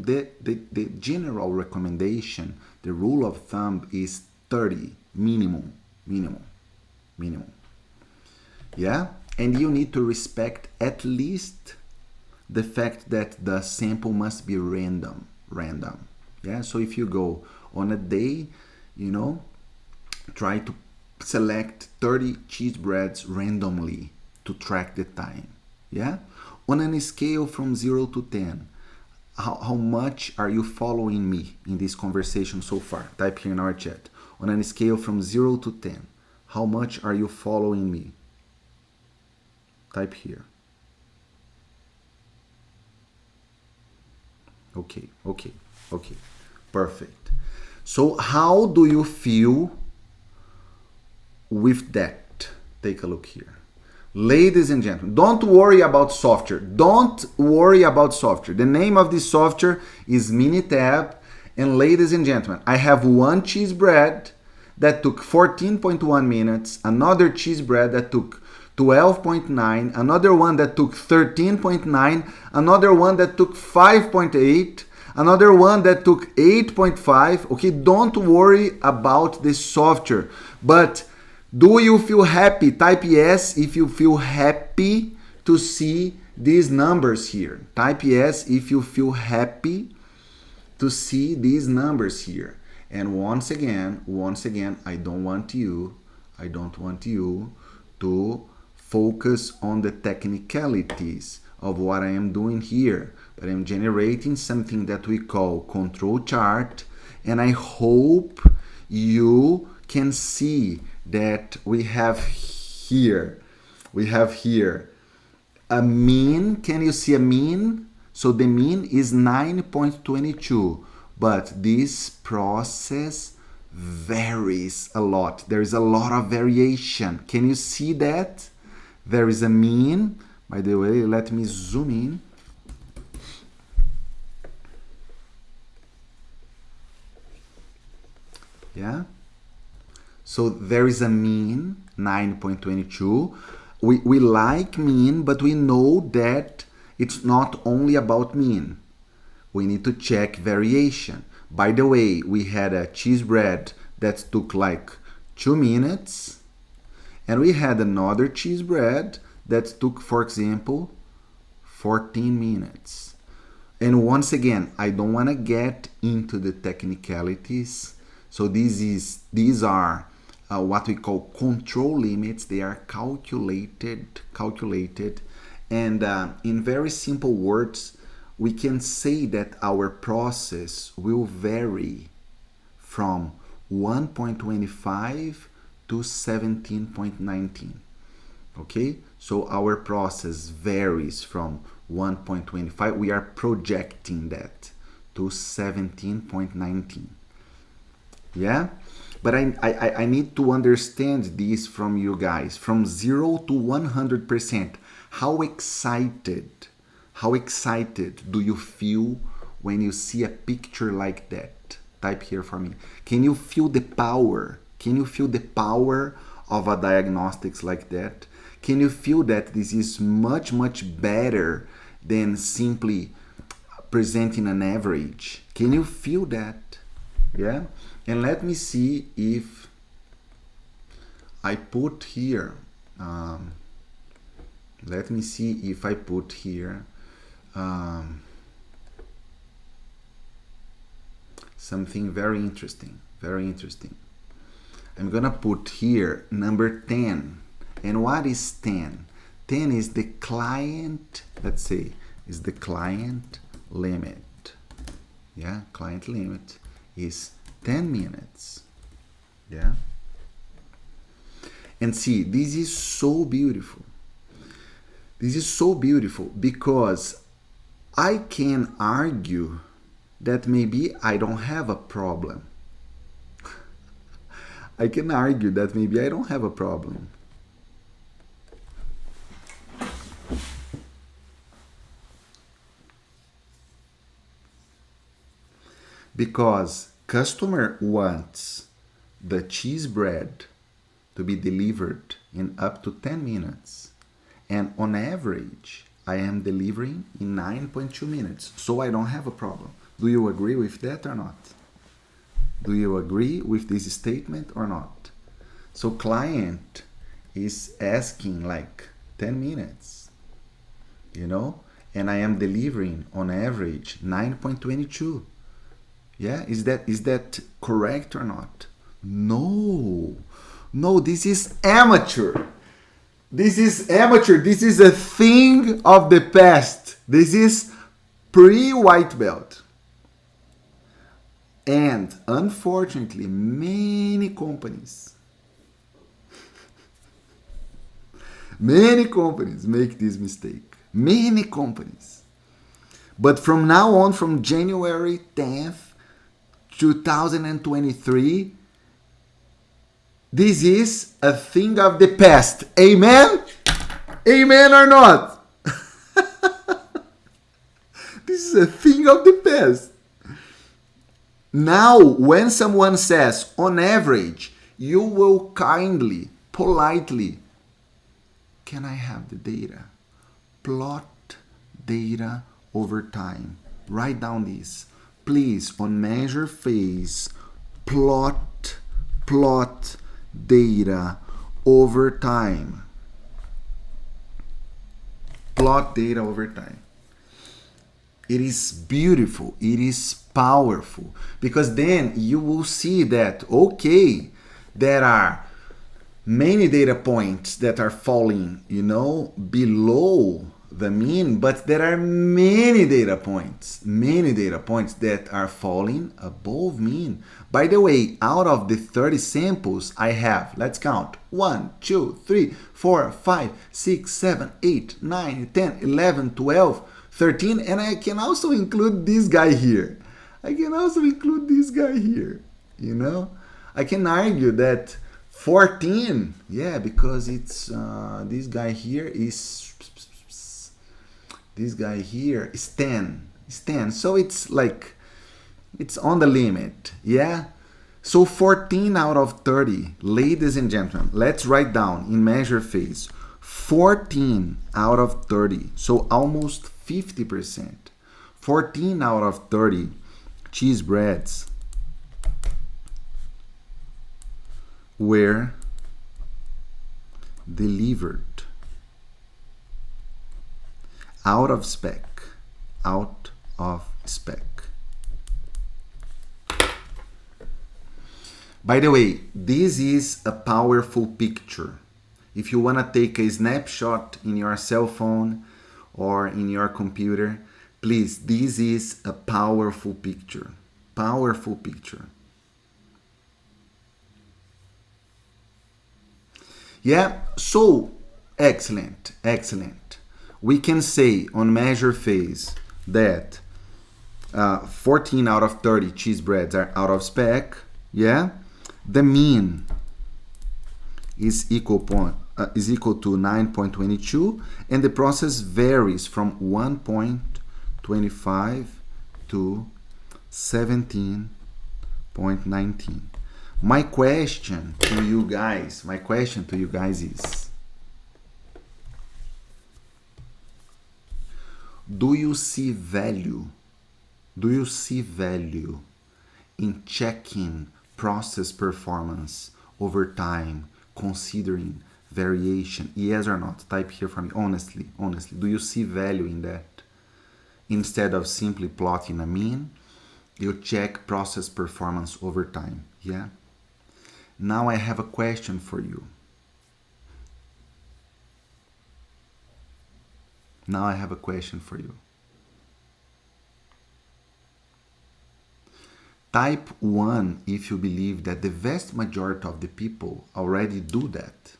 the general recommendation, the rule of thumb is 30 minimum. Yeah? And you need to respect at least the fact that the sample must be random. Yeah, so if you go on a day, try to select 30 cheese breads randomly to track the time. Yeah, on a scale from 0 to 10, how much are you following me in this conversation so far? Type here in our chat. On a scale from 0 to 10, how much are you following me? Type here. Okay, perfect. So how do you feel with that? Take a look here. Ladies and gentlemen, don't worry about software. Don't worry about software. The name of this software is Minitab. And ladies and gentlemen, I have one cheese bread that took 14.1 minutes, another cheese bread that took 12.9, another one that took 13.9, another one that took 5.8, another one that took 8.5. Okay, don't worry about the software. But do you feel happy? Type yes if you feel happy to see these numbers here. Type yes if you feel happy to see these numbers here. And once again, I don't want you to focus on the technicalities of what I am doing here, but I'm generating something that we call control chart, and I hope you can see that we have here a mean. Can you see a mean? So the mean is 9.22, but this process varies a lot. There is a lot of variation. Can you see that? There is a mean. By the way, let me zoom in. Yeah. So there is a mean, 9.22. We like mean, but we know that it's not only about mean. We need to check variation. By the way, we had a cheese bread that took like 2 minutes, and we had another cheese bread that took, for example, 14 minutes. And once again, I don't want to get into the technicalities. So these are what we call control limits. They are calculated, and in very simple words, we can say that our process will vary from 1.25 to 17.19. Okay, so our process varies from 1.25. We are projecting that to 17.19. Yeah, but I need to understand this from you guys, from 0 to 100%. How excited do you feel when you see a picture like that? Type here for me. Can you feel the power? Can you feel the power of a diagnostics like that? Can you feel that this is much better than simply presenting an average? Can you feel that? Yeah. And let me see if I put here, something very interesting. I'm gonna put here number 10. And what is 10? 10 is the client, let's say, is the client limit. Yeah, client limit is 10 minutes. Yeah. And see, this is so beautiful. This is so beautiful because I can argue that maybe I don't have a problem. I can argue that maybe I don't have a problem. Because customer wants the cheese bread to be delivered in up to 10 minutes. And on average, I am delivering in 9.2 minutes. So I don't have a problem. Do you agree with that or not? Do you agree with this statement or not? So client is asking like 10 minutes, you know, and I am delivering on average 9.22. Yeah, is that correct or not? No, this is amateur. This is amateur. This is a thing of the past. This is pre-white belt. And unfortunately, many companies make this mistake. Many companies. But from now on, from January 10th, 2023, this is a thing of the past. Amen? Amen or not? This is a thing of the past. Now, when someone says, on average, you will kindly, politely, can I have the data? Plot data over time. Write down this. Please, on measure phase, plot data over time. Plot data over time. It is beautiful. It is powerful. Because then you will see that, okay, there are many data points that are falling, below the mean, but there are many data points that are falling above mean. By the way, out of the 30 samples I have, let's count, 1, 2, 3, 4, 5, 6, 7, 8, 9, 10, 11, 12, 13, and I can also include this guy here. You know, I can argue that 14, yeah, because it's this guy here is 10. So it's like, it's on the limit, yeah. So 14 out of 30, ladies and gentlemen, let's write down in measure phase, 14 out of 30, so almost 50%. 14 out of 30 cheese breads were delivered out of spec. By the way, this is a powerful picture. If you want to take a snapshot in your cell phone or in your computer, please, this is a powerful picture. Yeah, so excellent. We can say on measure phase that 14 out of 30 cheese breads are out of spec. Yeah, the mean is equal to 9.22, and the process varies from 1.25 to 17.19. My question to you guys is, do you see value in checking process performance over time, considering variation? Yes or not? Type here for me, honestly. Do you see value in that? Instead of simply plotting a mean, you check process performance over time, yeah? Now I have a question for you. Type 1 if you believe that the vast majority of the people already do that.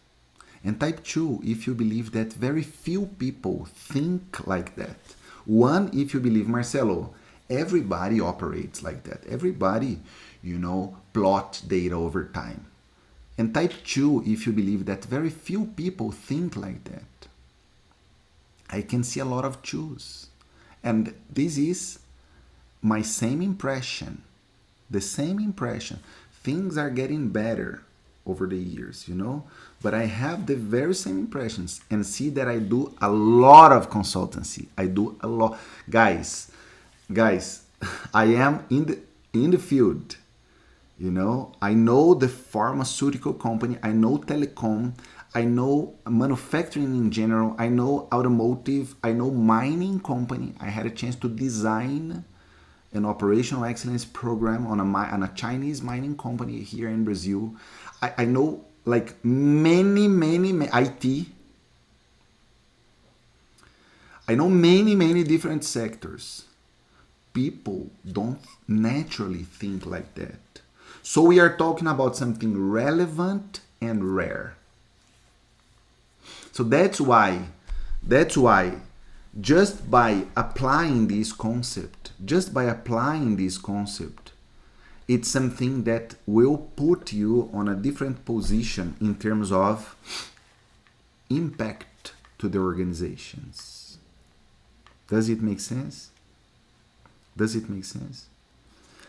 And type 2 if you believe that very few people think like that. 1 if you believe, Marcelo, everybody operates like that. Everybody, plot data over time. And type 2 if you believe that very few people think like that. I can see a lot of 2s. And this is my same impression. The same impression. Things are getting better over the years, but I have the very same impressions, and see that I do a lot of consultancy. I do a lot. Guys, I am in the field. I know the pharmaceutical company, I know telecom, I know manufacturing in general, I know automotive, I know mining company. I had a chance to design an operational excellence program on a Chinese mining company here in Brazil. I know like many IT. I know many different sectors. People don't naturally think like that. So we are talking about something relevant and rare. So that's why just by applying this concept, it's something that will put you on a different position in terms of impact to the organizations. Does it make sense?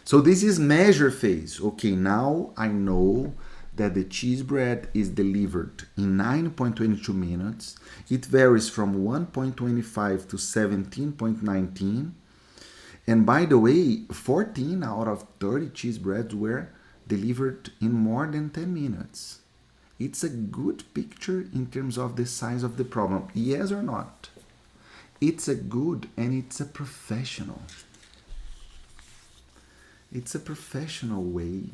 So this is measure phase. Okay, now I know that the cheese bread is delivered in 9.22 minutes. It varies from 1.25 to 17.19. And by the way, 14 out of 30 cheese breads were delivered in more than 10 minutes. It's a good picture in terms of the size of the problem. Yes or not? It's a good and it's a professional. It's a professional way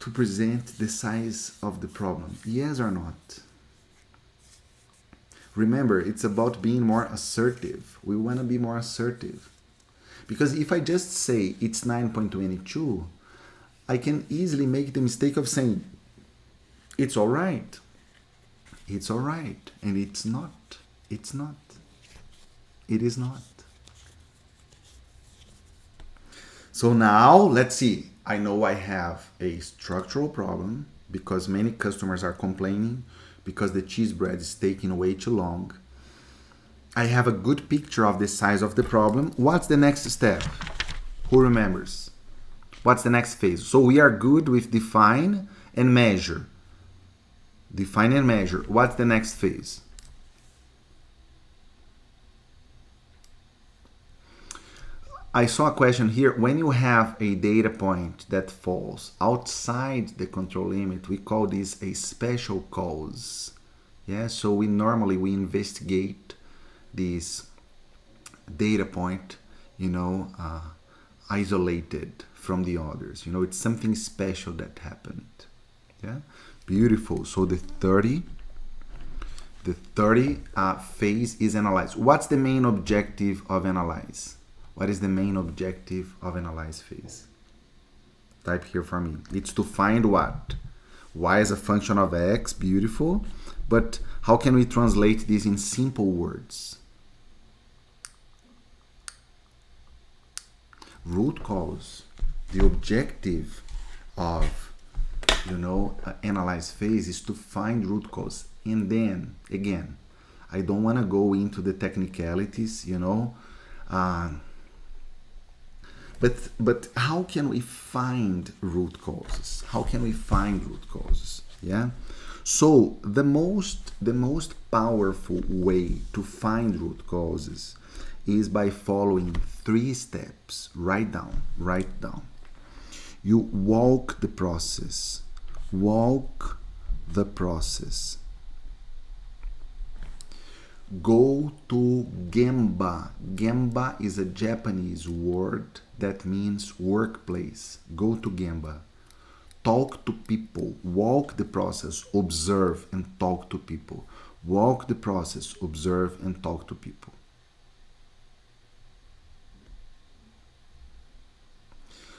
to present the size of the problem. Yes or not? Remember, it's about being more assertive. We want to be more assertive. Because if I just say it's 9.22, I can easily make the mistake of saying it's all right. It's all right. And it's not. It's not. It is not. So now let's see. I know I have a structural problem because many customers are complaining because the cheese bread is taking way too long. I have a good picture of the size of the problem. What's the next step? Who remembers? What's the next phase? So we are good with define and measure. Define and measure. What's the next phase? I saw a question here. When you have a data point that falls outside the control limit, we call this a special cause. Yeah, so we investigate this data point, isolated from the others. It's something special that happened. Yeah, beautiful. So the 30 phase is analyze. What's the main objective of analyze? What is the main objective of analyze phase? Type here for me. It's to find what? Y is a function of x, beautiful. But how can we translate this in simple words? Root cause. The objective of, analyze phase is to find root cause. And then, again, I don't want to go into the technicalities, But how can we find root causes? How can we find root causes? Yeah. So the most powerful way to find root causes is by following 3 steps. Write down. You walk the process. Walk the process. Go to Gemba. Gemba is a Japanese word that means workplace. Go to Gemba. Talk to people. Walk the process. Observe and talk to people. Walk the process. Observe and talk to people.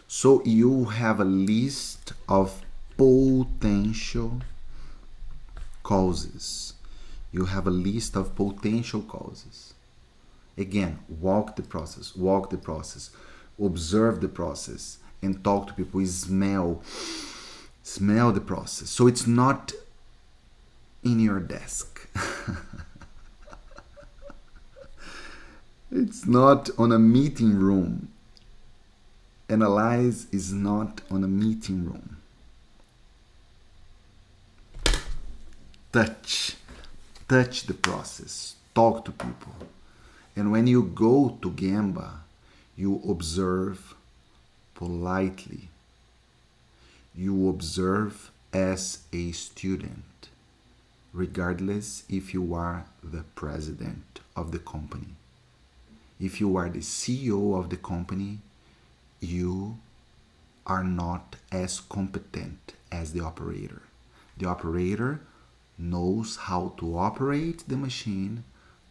So you have a list of potential causes. You have a list of potential causes. Again, walk the process, observe the process, and talk to people. Smell the process. So it's not in your desk. It's not on a meeting room. Analyze is not on a meeting room. Touch the process, talk to people. And when you go to Gemba, you observe politely. You observe as a student, regardless if you are the president of the company. If you are the CEO of the company, you are not as competent as the operator. The operator knows how to operate the machine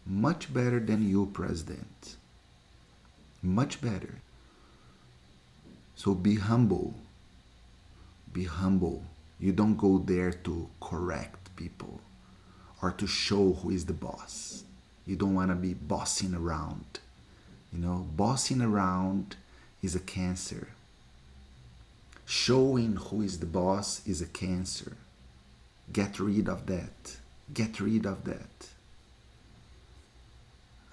much better than you, president. Much better. So be humble. Be humble. You don't go there to correct people or to show who is the boss. You don't want to be bossing around. Bossing around is a cancer. Showing who is the boss is a cancer. Get rid of that. Get rid of that.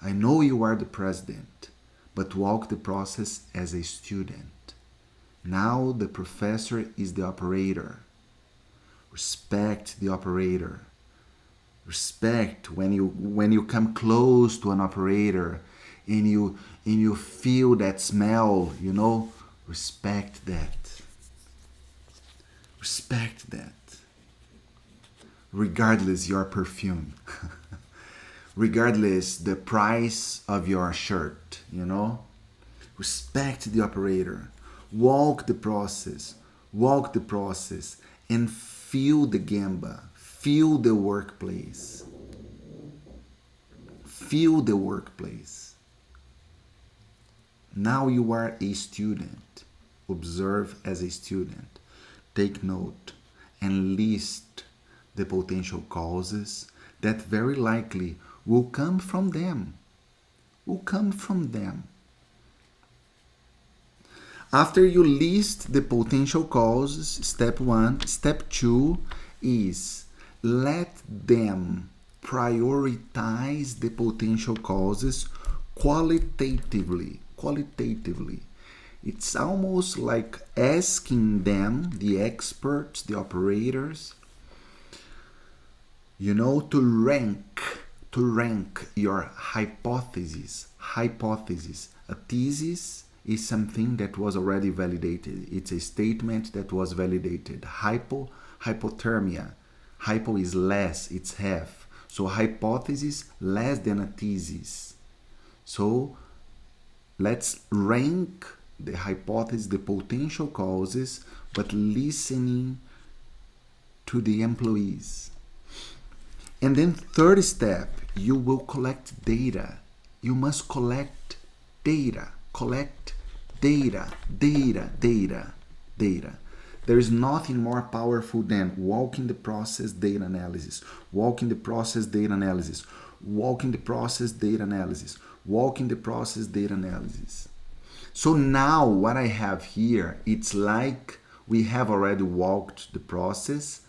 I know you are the president, but walk the process as a student. Now the professor is the operator. Respect the operator. Respect when you come close to an operator and you feel that smell, respect that. Respect that. Regardless your perfume, regardless the price of your shirt, respect the operator, walk the process, and feel the Gemba, feel the workplace. Feel the workplace. Now you are a student. Observe as a student. Take note and list the potential causes that very likely will come from them. Will come from them. After you list the potential causes, step 1, step 2 is let them prioritize the potential causes qualitatively. Qualitatively. It's almost like asking them, the experts, the operators, to rank your hypothesis. Hypothesis. A thesis is something that was already validated. It's a statement that was validated. Hypothermia. Hypo is less, it's half. So hypothesis less than a thesis. So let's rank the hypothesis, the potential causes, but listening to the employees. And then third step, you will collect data. You must collect data. Collect data. There is nothing more powerful than walking the process data analysis. Walking the process data analysis. Walking the process data analysis. Walking the process data analysis. So now what I have here, it's like we have already walked the process,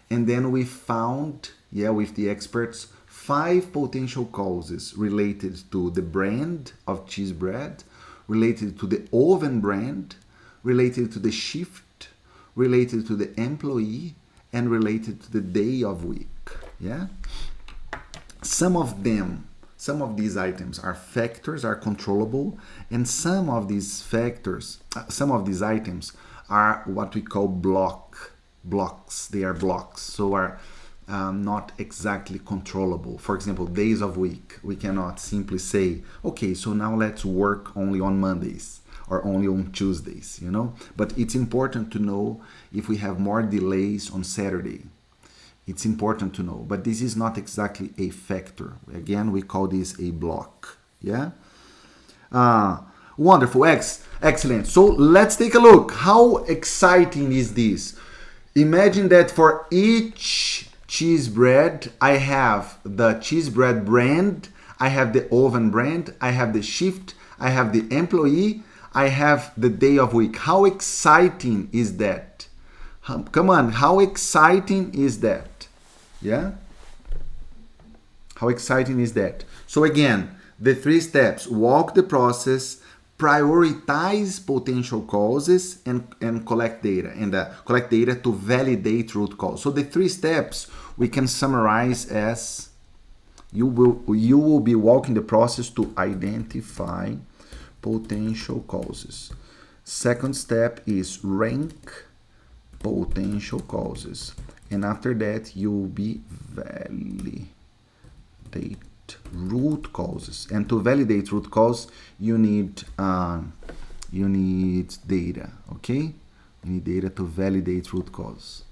and then we found, with the experts, 5 potential causes related to the brand of cheese bread, related to the oven brand, related to the shift, related to the employee, and related to the day of week. Some of these items are factors, are controllable, and some of these items are what we call blocks. They are blocks, so are not exactly controllable. For example, days of week. We cannot simply say, okay, so now let's work only on Mondays or only on Tuesdays, But it's important to know if we have more delays on Saturday. It's important to know, but this is not exactly a factor. Again, we call this a block. Wonderful, excellent. So let's take a look. How exciting is this? Imagine that for each cheese bread, I have the cheese bread brand, I have the oven brand, I have the shift, I have the employee, I have the day of week. How exciting is that? Come on, how exciting is that? How exciting is that? So again, the 3 steps: walk the process, prioritize potential causes, and collect data. And collect data to validate root cause. So the 3 steps we can summarize as you will be walking the process to identify potential causes. Second step is rank potential causes. And after that, you will be validate root causes. And to validate root cause, you need data. Okay, you need data to validate root cause.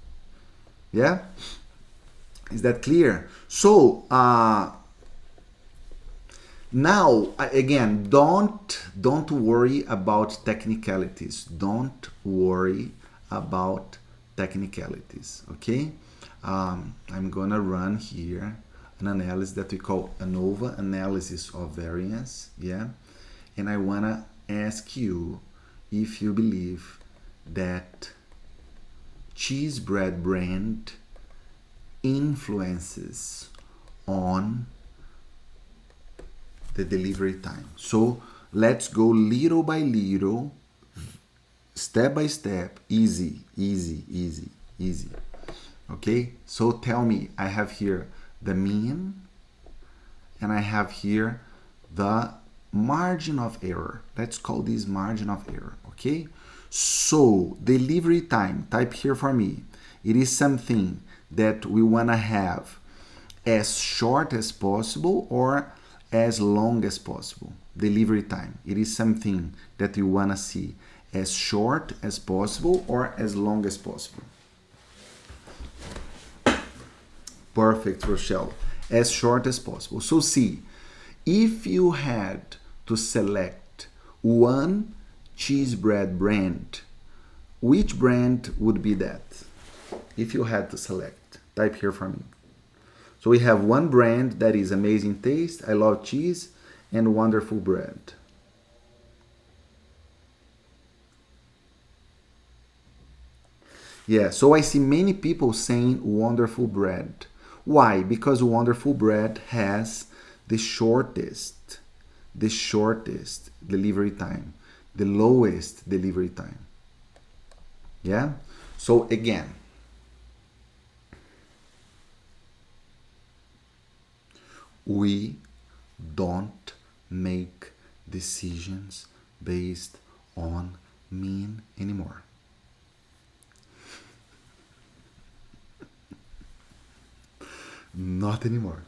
Is that clear? So now again, don't worry about technicalities. Don't worry about technicalities. Okay, I'm gonna run here an analysis that we call ANOVA, analysis of variance. And I wanna ask you if you believe that cheese bread brand influences on the delivery time. So let's go little by little, step by step, easy. Okay, so tell me, I have here the mean and I have here the margin of error. Let's call this margin of error. Okay, so delivery time, type here for me. It is something that we want to have as short as possible or as long as possible. Delivery time, it is something that you want to see as short as possible or as long as possible. Perfect, Rochelle. As short as possible. So see, If you had to select one cheese bread brand, which brand would be that? If you had to select, type here for me. So we have one brand that is amazing taste, I love cheese, and wonderful bread. Yeah, so I see many people saying wonderful bread. Why? Because wonderful bread has the shortest delivery time, the lowest delivery time. Yeah? So again, we don't make decisions based on mean anymore. Not anymore.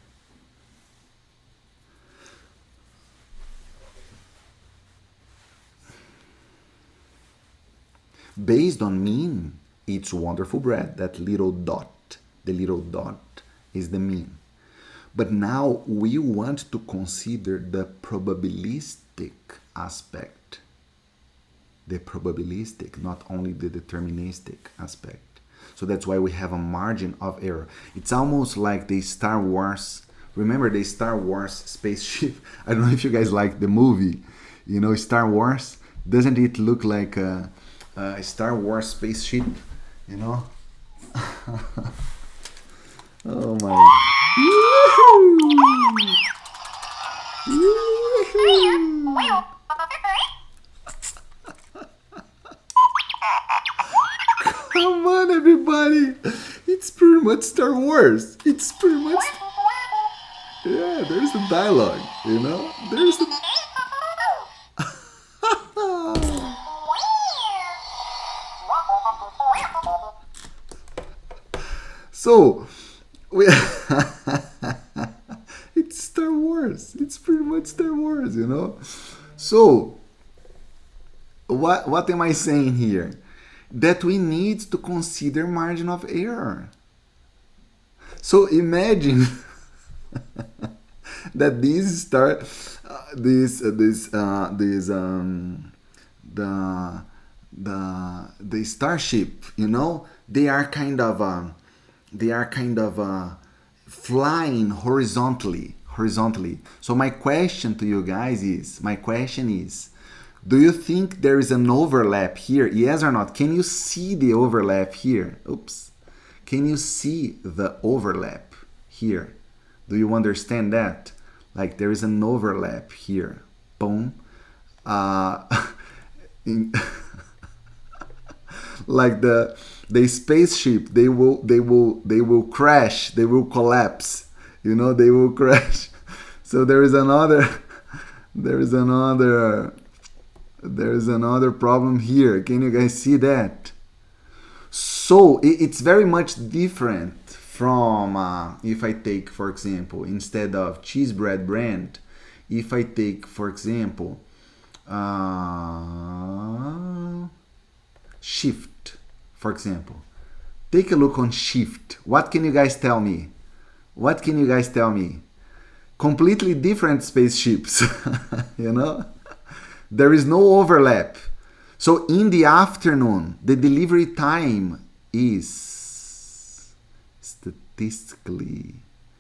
Based on mean, it's wonderful bread, that little dot. The little dot is the mean. But now we want to consider the probabilistic aspect. The probabilistic, not only the deterministic aspect. So that's why we have a margin of error. It's almost like the Star Wars. Remember the Star Wars spaceship? I don't know if you guys like the movie. You know, Star Wars. Doesn't it look like a Star Wars spaceship? You know? Oh my. Come on, everybody! It's pretty much Star Wars. It's pretty much. Yeah, there's the dialogue, you know? There's the. So, we. It's Star Wars. It's pretty much Star Wars, you know? So, what am I saying here? That we need to consider margin of error. So imagine that these the starship, you know, they are kind of flying horizontally. So my question is, do you think there is an overlap here? Yes or not? Can you see the overlap here? Oops. Can you see the overlap here? Do you understand that? Like there is an overlap here. Boom. Like the spaceship, they will crash. They will collapse. You know, they will crash. So there is another problem here. Can you guys see that? So it's very much different from if I take, for example, instead of cheese bread brand, if I take, for example, Shift, for example. Take a look on Shift. What can you guys tell me? Completely different spaceships, you know? There is no overlap. So in the afternoon, the delivery time is statistically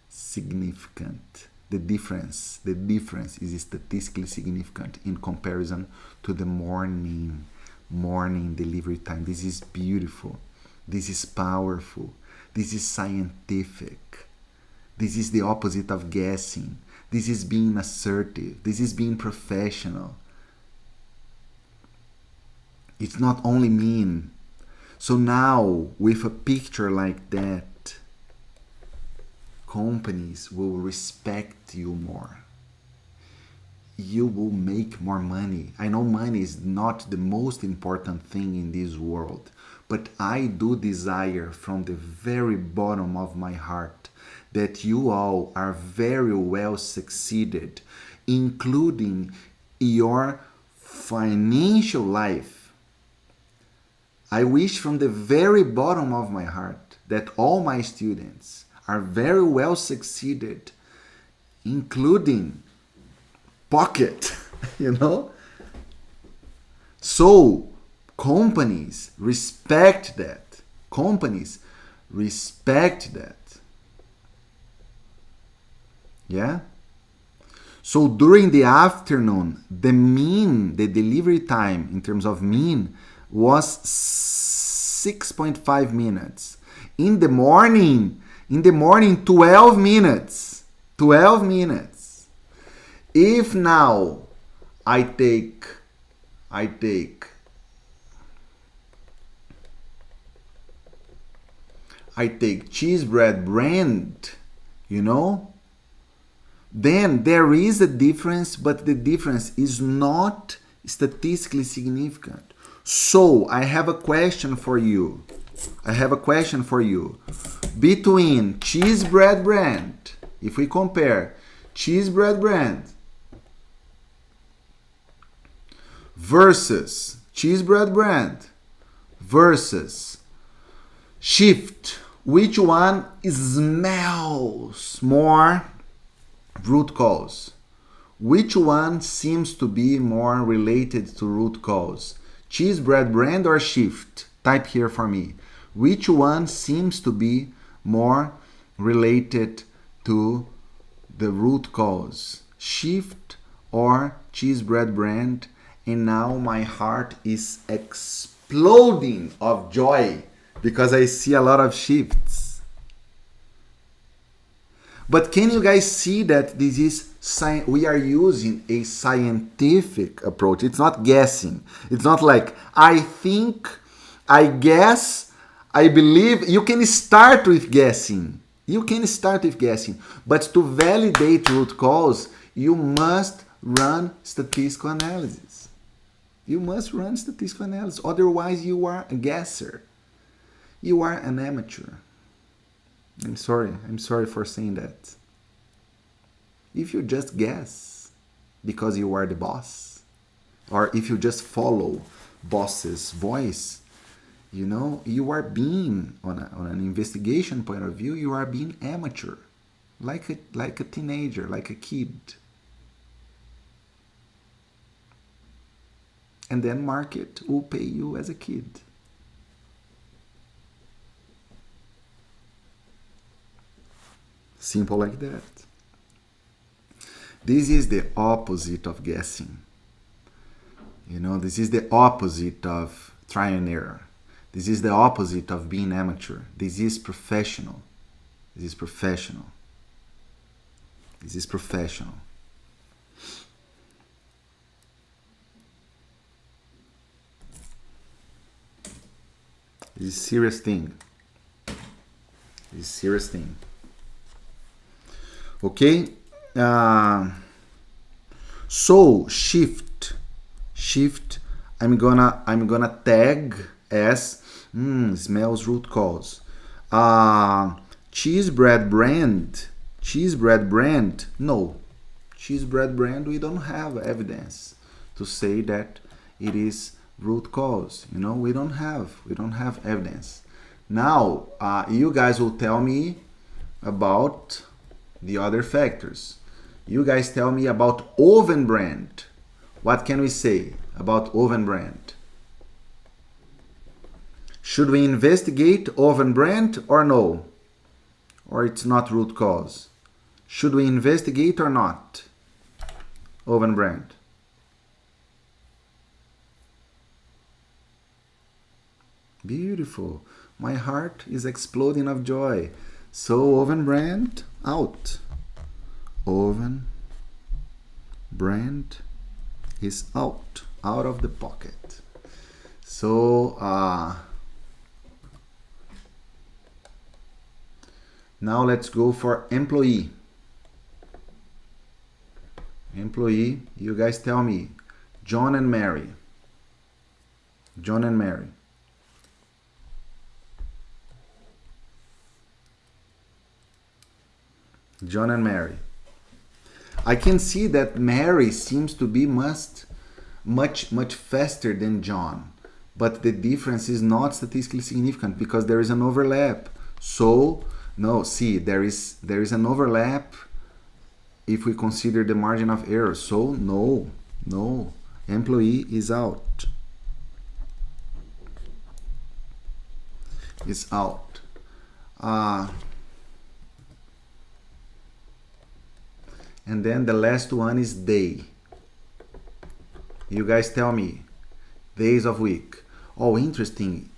significant. The difference is statistically significant in comparison to the morning delivery time. This is beautiful. This is powerful. This is scientific. This is the opposite of guessing. This is being assertive. This is being professional. It's not only mean. So now, with a picture like that, companies will respect you more. You will make more money. I know money is not the most important thing in this world, but I do desire from the very bottom of my heart that you all are very well succeeded, including your financial life. I wish from the very bottom of my heart that all my students are very well succeeded, including pocket, you know? So companies respect that. Companies respect that. Yeah? So during the afternoon, the delivery time in terms of mean was 6.5 minutes. In the morning, 12 minutes. 12 minutes. If now I take cheese bread brand, you know, then there is a difference, but the difference is not statistically significant. So I have a question for you. Between cheese bread brand, if we compare cheese bread brand versus cheese bread brand versus Shift, which one smells more root cause? Which one seems to be more related to root cause? Cheese bread brand or Shift? Type here for me. Which one seems to be more related to the root cause? Shift or cheese bread brand? And now my heart is exploding of joy because I see a lot of shifts. But can you guys see that this is we are using a scientific approach? It's not guessing. It's not like I think, I guess, I believe. You can start with guessing. But to validate root cause, you must run statistical analysis. Otherwise, you are a guesser. You are an amateur. I'm sorry for saying that. If you just guess because you are the boss, or if you just follow boss's voice, you know, you are being, on an investigation point of view, you are being amateur, like a teenager, like a kid. And then market will pay you as a kid. Simple like that. This is the opposite of guessing. You know, this is the opposite of try and error. This is the opposite of being amateur. This is professional. This is professional. This is serious thing. Okay. So shift. I'm gonna tag as smells root cause. Cheese bread brand. No, cheese bread brand. We don't have evidence to say that it is root cause. You know, we don't have evidence. Now, you guys will tell me about the other factors. You guys tell me about oven brand. What can we say about oven brand? Should we investigate oven brand or no? Or it's not root cause? Should we investigate or not? Oven brand. Beautiful. My heart is exploding of joy. So oven brand out. Oven brand is out of the pocket. So now let's go for employee. You guys tell me. John and Mary. John and Mary. I can see that Mary seems to be much faster than John, but the difference is not statistically significant because there is an overlap. So no, see, there is an overlap if we consider the margin of error. So no, employee is out. Is out. And then the last one is day. You guys tell me, days of week. Oh, interesting.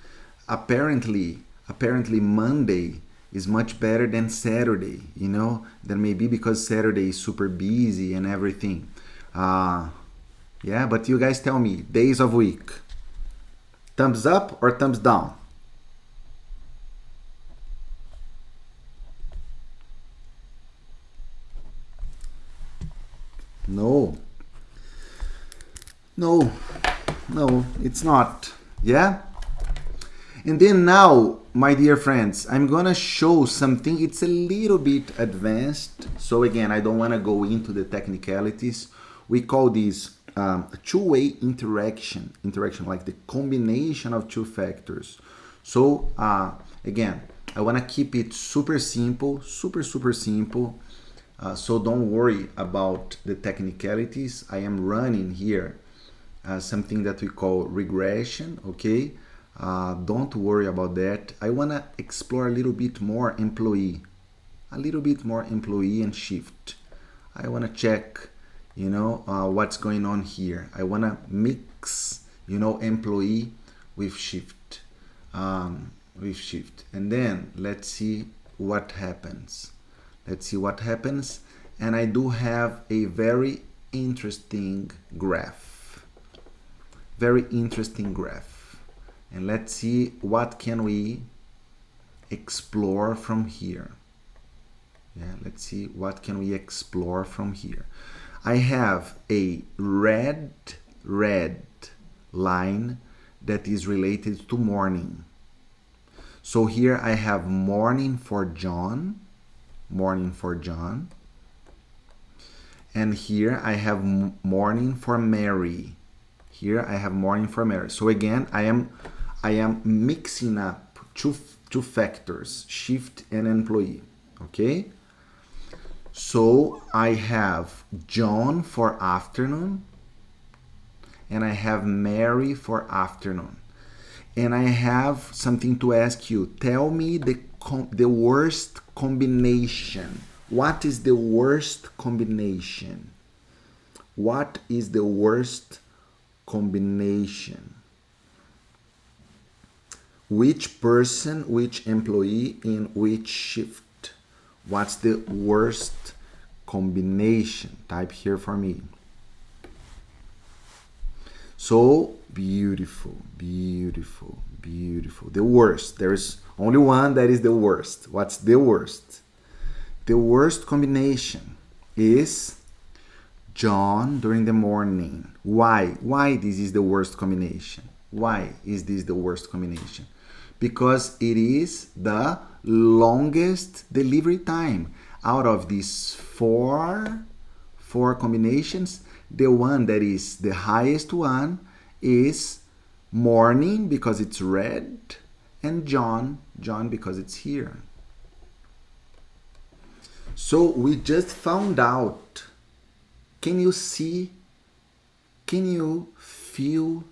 Apparently Monday is much better than Saturday. You know, that may be because Saturday is super busy and everything. Yeah, but you guys tell me, days of week. Thumbs up or thumbs down? No, it's not. Yeah? And then now, my dear friends, I'm gonna show something. It's a little bit advanced. So again, I don't wanna go into the technicalities. We call this two-way interaction, like the combination of two factors. So again, I wanna keep it super simple, super simple. So don't worry about the technicalities. I am running here something that we call regression, okay? Don't worry about that. I want to explore a little bit more employee and shift. I want to check, what's going on here. I want to mix, employee with shift, and then let's see what happens. And I do have a very interesting graph. And let's see what can we explore from here. Let's see what can we explore from here. I have a red line that is related to morning. So here I have morning for John. And here I have morning for Mary. So again, I am mixing up two factors, shift and employee. Okay? So I have John for afternoon and I have Mary for afternoon. And I have something to ask you. Tell me the worst combination. What is the worst combination? What is the worst combination? Which person, which employee, in which shift? What's the worst combination? Type here for me. So beautiful. The worst. There is only one that is the worst. What's the worst? The worst combination is John during the morning. Why? Why this is the worst combination? Why is this the worst combination? Because it is the longest delivery time. Out of these four combinations, the one that is the highest one is morning because it's red, and John because it's here. So we just found out. Can you see? Can you feel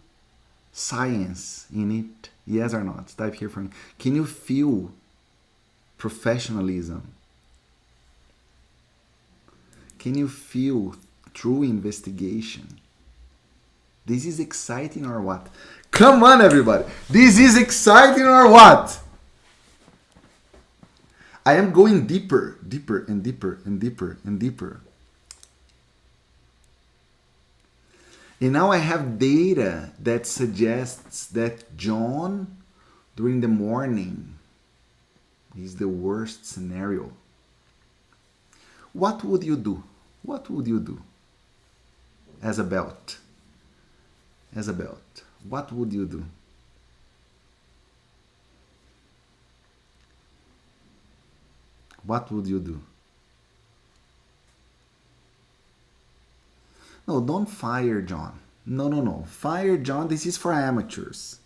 science in it? Yes or not? Type here for me. Can you feel professionalism? Can you feel true investigation? This is exciting or what? Come on, everybody. This is exciting or what? I am going deeper and deeper. And now I have data that suggests that John during the morning is the worst scenario. What would you do? As a belt. What would you do? What would you do? No, don't fire John. No. Fire John. This is for amateurs.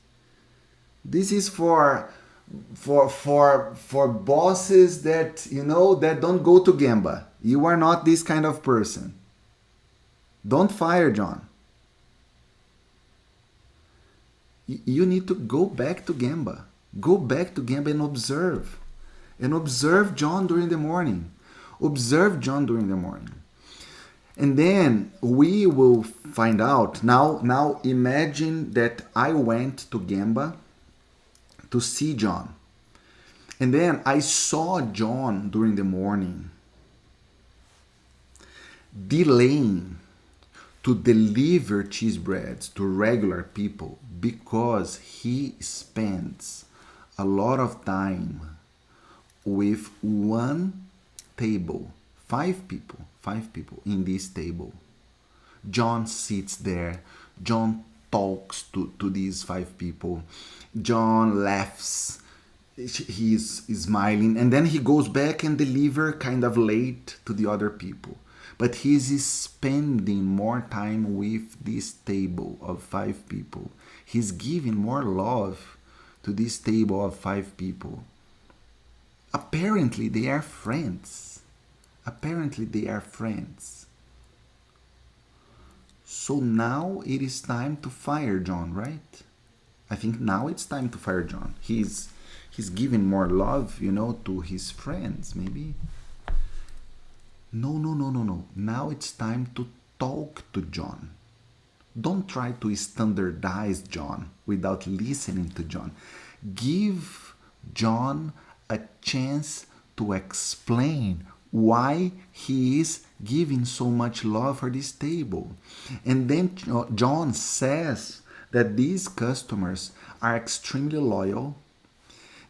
This is for For bosses that that don't go to Gemba. You are not this kind of person. Don't fire John. You need to go back to Gemba. Go back to Gemba and observe. And observe John during the morning. Observe John during the morning. And then we will find out. Now imagine that I went to Gemba to see John. And then I saw John during the morning delaying to deliver cheese breads to regular people because he spends a lot of time with one table, five people in this table. John sits there. John talks to these five people. John laughs. He's smiling. And then he goes back and delivers kind of late to the other people. But he's spending more time with this table of five people. He's giving more love to this table of five people. Apparently they are friends. So now it is time to fire John, right? I think now it's time to fire John. He's giving more love, to his friends, maybe. No. Now it's time to talk to John. Don't try to standardize John without listening to John. Give John a chance to explain why he is giving so much love for this table. And then John says that these customers are extremely loyal.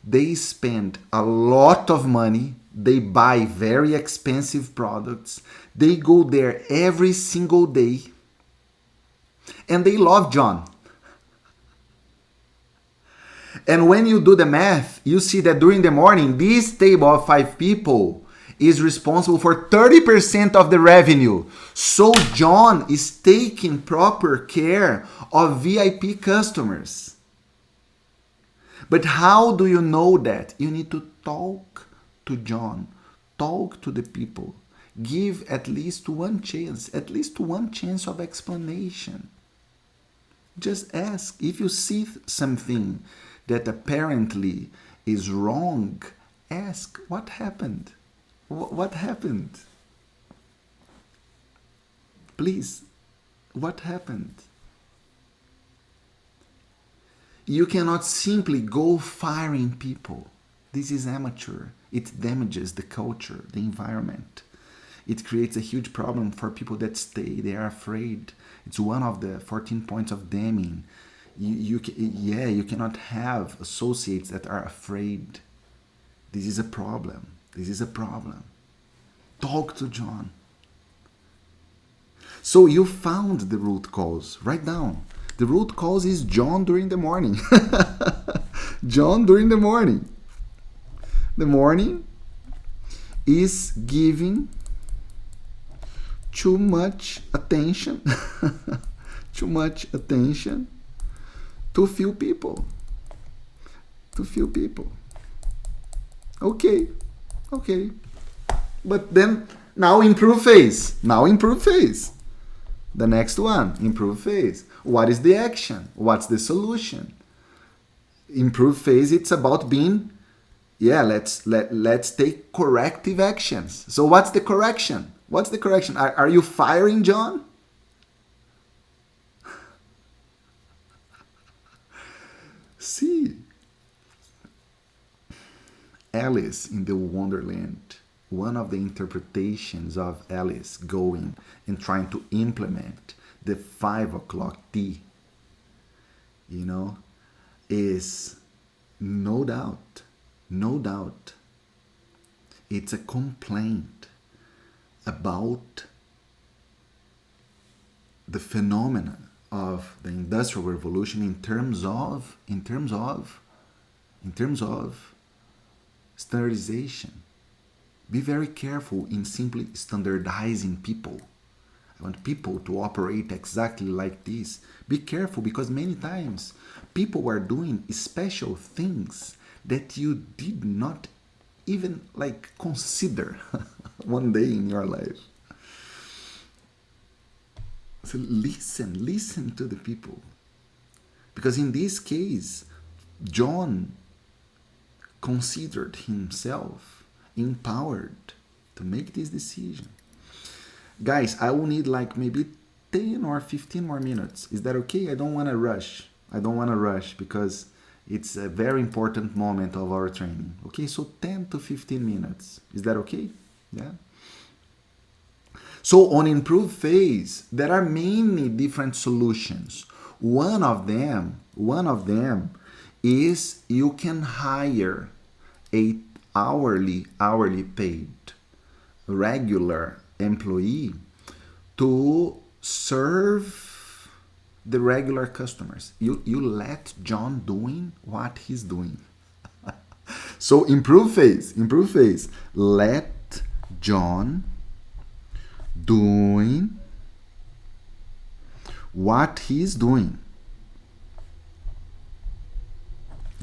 They spend a lot of money. They buy very expensive products. They go there every single day. And they love John. And when you do the math, you see that during the morning, this table of five people is responsible for 30% of the revenue. So John is taking proper care of VIP customers. But how do you know that? You need to talk to John. Talk to the people. Give at least one chance of explanation. Just ask. If you see something that apparently is wrong, ask, what happened? What happened? Please, what happened? You cannot simply go firing people. This is amateur. It damages the culture, the environment. It creates a huge problem for people that stay. They are afraid. It's one of the 14 points of Deming. You cannot have associates that are afraid. This is a problem. Talk to John. So you found the root cause. Write down. The root cause is John during the morning. John during the morning. The morning is giving too much attention. Too much attention to few people. Okay. But then now improve phase. The next one, improve phase. What is the action? What's the solution? Improve phase, it's about being, let's take corrective actions. So what's the correction? Are you firing John? See, Alice in the Wonderland, one of the interpretations of Alice going and trying to implement the 5 o'clock tea, is no doubt, it's a complaint about the phenomena of the Industrial Revolution in terms of standardization. Be very careful in simply standardizing people. I want people to operate exactly like this. Be careful, because many times people are doing special things that you did not even like consider one day in your life. So listen to the people. Because in this case, John considered himself empowered to make this decision. Guys, I will need like maybe 10 or 15 more minutes. Is that okay? I don't want to rush. Because it's a very important moment of our training. Okay, so 10 to 15 minutes. Is that okay? Yeah. So on improve phase, there are many different solutions. One of them is you can hire a hourly paid regular employee to serve the regular customers. You let John doing what he's doing. So improve phase. Let John doing what he's doing.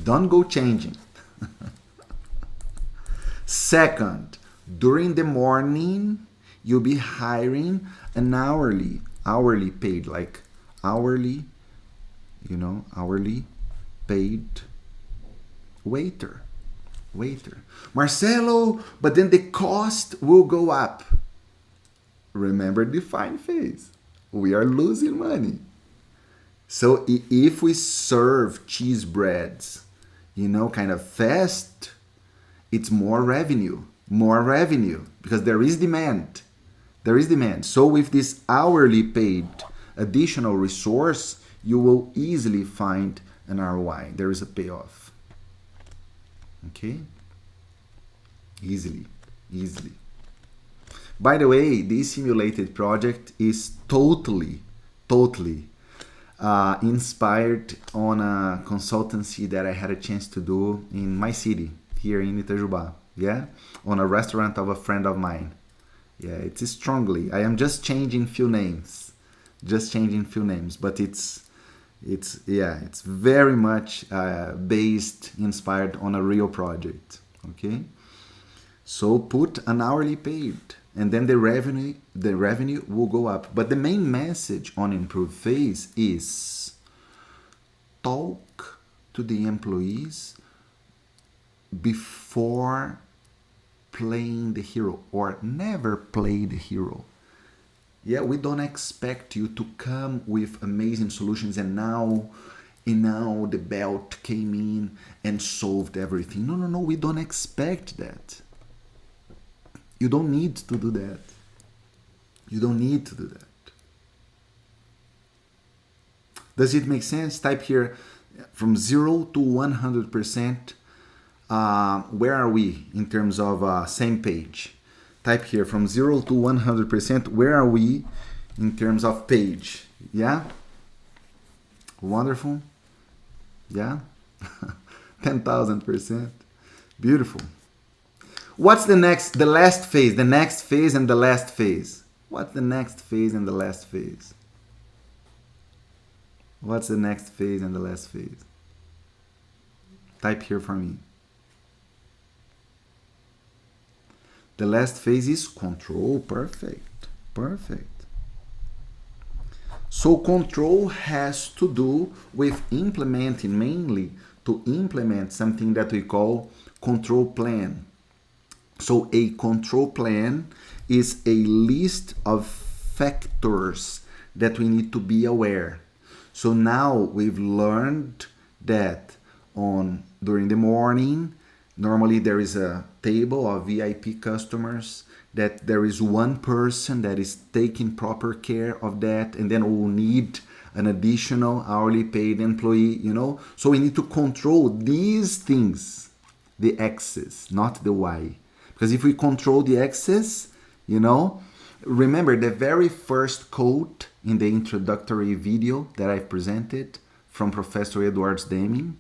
Don't go changing. Second, during the morning, you'll be hiring an hourly paid, like hourly paid waiter. Marcelo, but then the cost will go up. Remember define phase. We are losing money. So if we serve cheese breads, kind of fast, it's more revenue because there is demand. So with this hourly paid additional resource, you will easily find an ROI. There is a payoff. Okay? Easily. By the way, this simulated project is totally inspired on a consultancy that I had a chance to do in my city, here in Itajubá. Yeah? On a restaurant of a friend of mine. Yeah, it's strongly. I am just changing few names. But it's very much inspired on a real project. Okay? So put an hourly paid, and then the revenue will go up. But the main message on improve phase is talk to the employees before playing the hero, or never play the hero. Yeah, we don't expect you to come with amazing solutions and now the belt came in and solved everything. No, we don't expect that. You don't need to do that. Does it make sense? Type here from 0 to 100%. Where are we in terms of same page? Type here from 0 to 100%. Where are we in terms of page? Yeah? Wonderful. Yeah? 10,000%. Beautiful. What's the last phase? The next phase and the last phase. What's the next phase and the last phase? What's the next phase and the last phase? Type here for me. The last phase is control. Perfect. So control has to do with mainly to implement something that we call control plan. So a control plan is a list of factors that we need to be aware. So now we've learned that during the morning, normally there is a table of VIP customers, that there is one person that is taking proper care of that, and then we'll need an additional hourly paid employee, So we need to control these things, the X's, not the Y. Because if we control the X's, remember the very first quote in the introductory video that I presented from Professor Edwards Deming,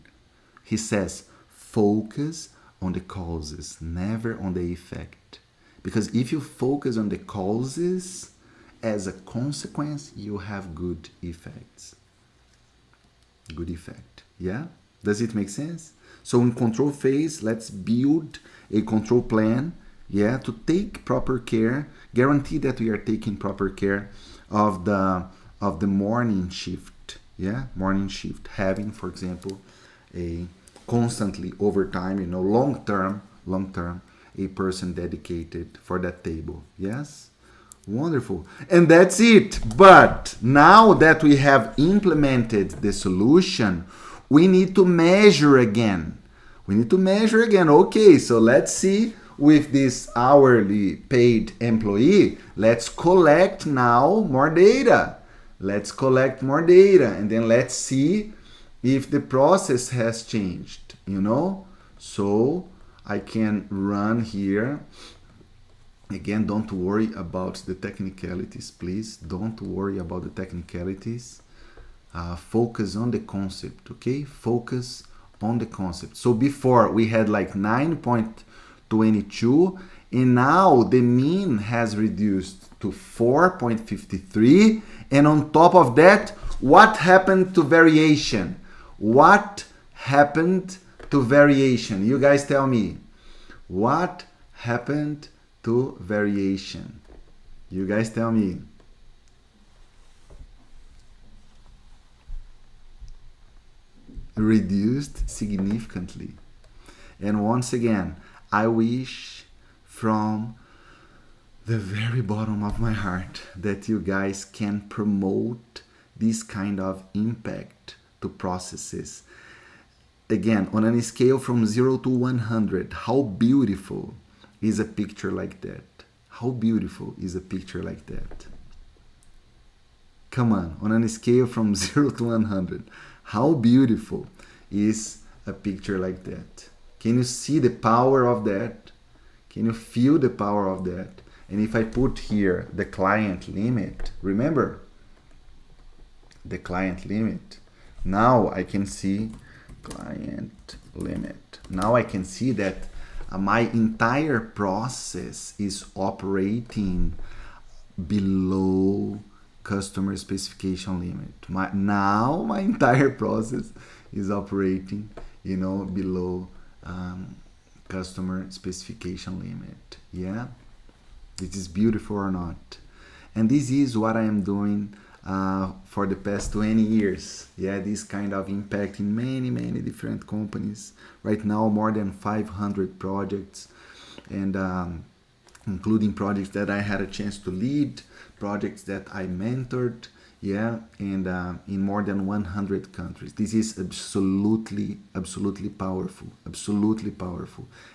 he says, focus on the causes, never on the effect. Because if you focus on the causes, as a consequence, you have good effects. Good effect. Yeah? Does it make sense? So in control phase, let's build a control plan, yeah, to take proper care, guarantee that we are taking proper care of the morning shift, yeah, morning shift, having, for example, a constantly over time, long term, a person dedicated for that table. Yes? Wonderful. And that's it. But now that we have implemented the solution, we need to measure again. Okay, so let's see with this hourly paid employee, let's collect now more data. And then let's see if the process has changed, So I can run here. Again, don't worry about the technicalities, please. Don't worry about the technicalities. Focus on the concept, okay? Focus on the concept. So before we had like 9.22, and now the mean has reduced to 4.53. And on top of that, what happened to variation? You guys tell me. What happened to variation? You guys tell me. Reduced significantly. And once again, I wish from the very bottom of my heart that you guys can promote this kind of impact to processes. Again, on a scale from 0 to 100, how beautiful is a picture like that? How beautiful is a picture like that? Come on a scale from 0 to 100, how beautiful is a picture like that? Can you see the power of that? Can you feel the power of that? And if I put here the client limit, remember the client limit. Now I can see client limit. Now I can see that my entire process is operating below customer specification limit. My entire process is operating, below customer specification limit. Yeah, this is beautiful or not? And this is what I am doing for the past 20 years. Yeah, this kind of impact in many different companies. Right now, more than 500 projects, and including projects that I had a chance to lead, projects that I mentored, yeah, and in more than 100 countries. This is absolutely powerful,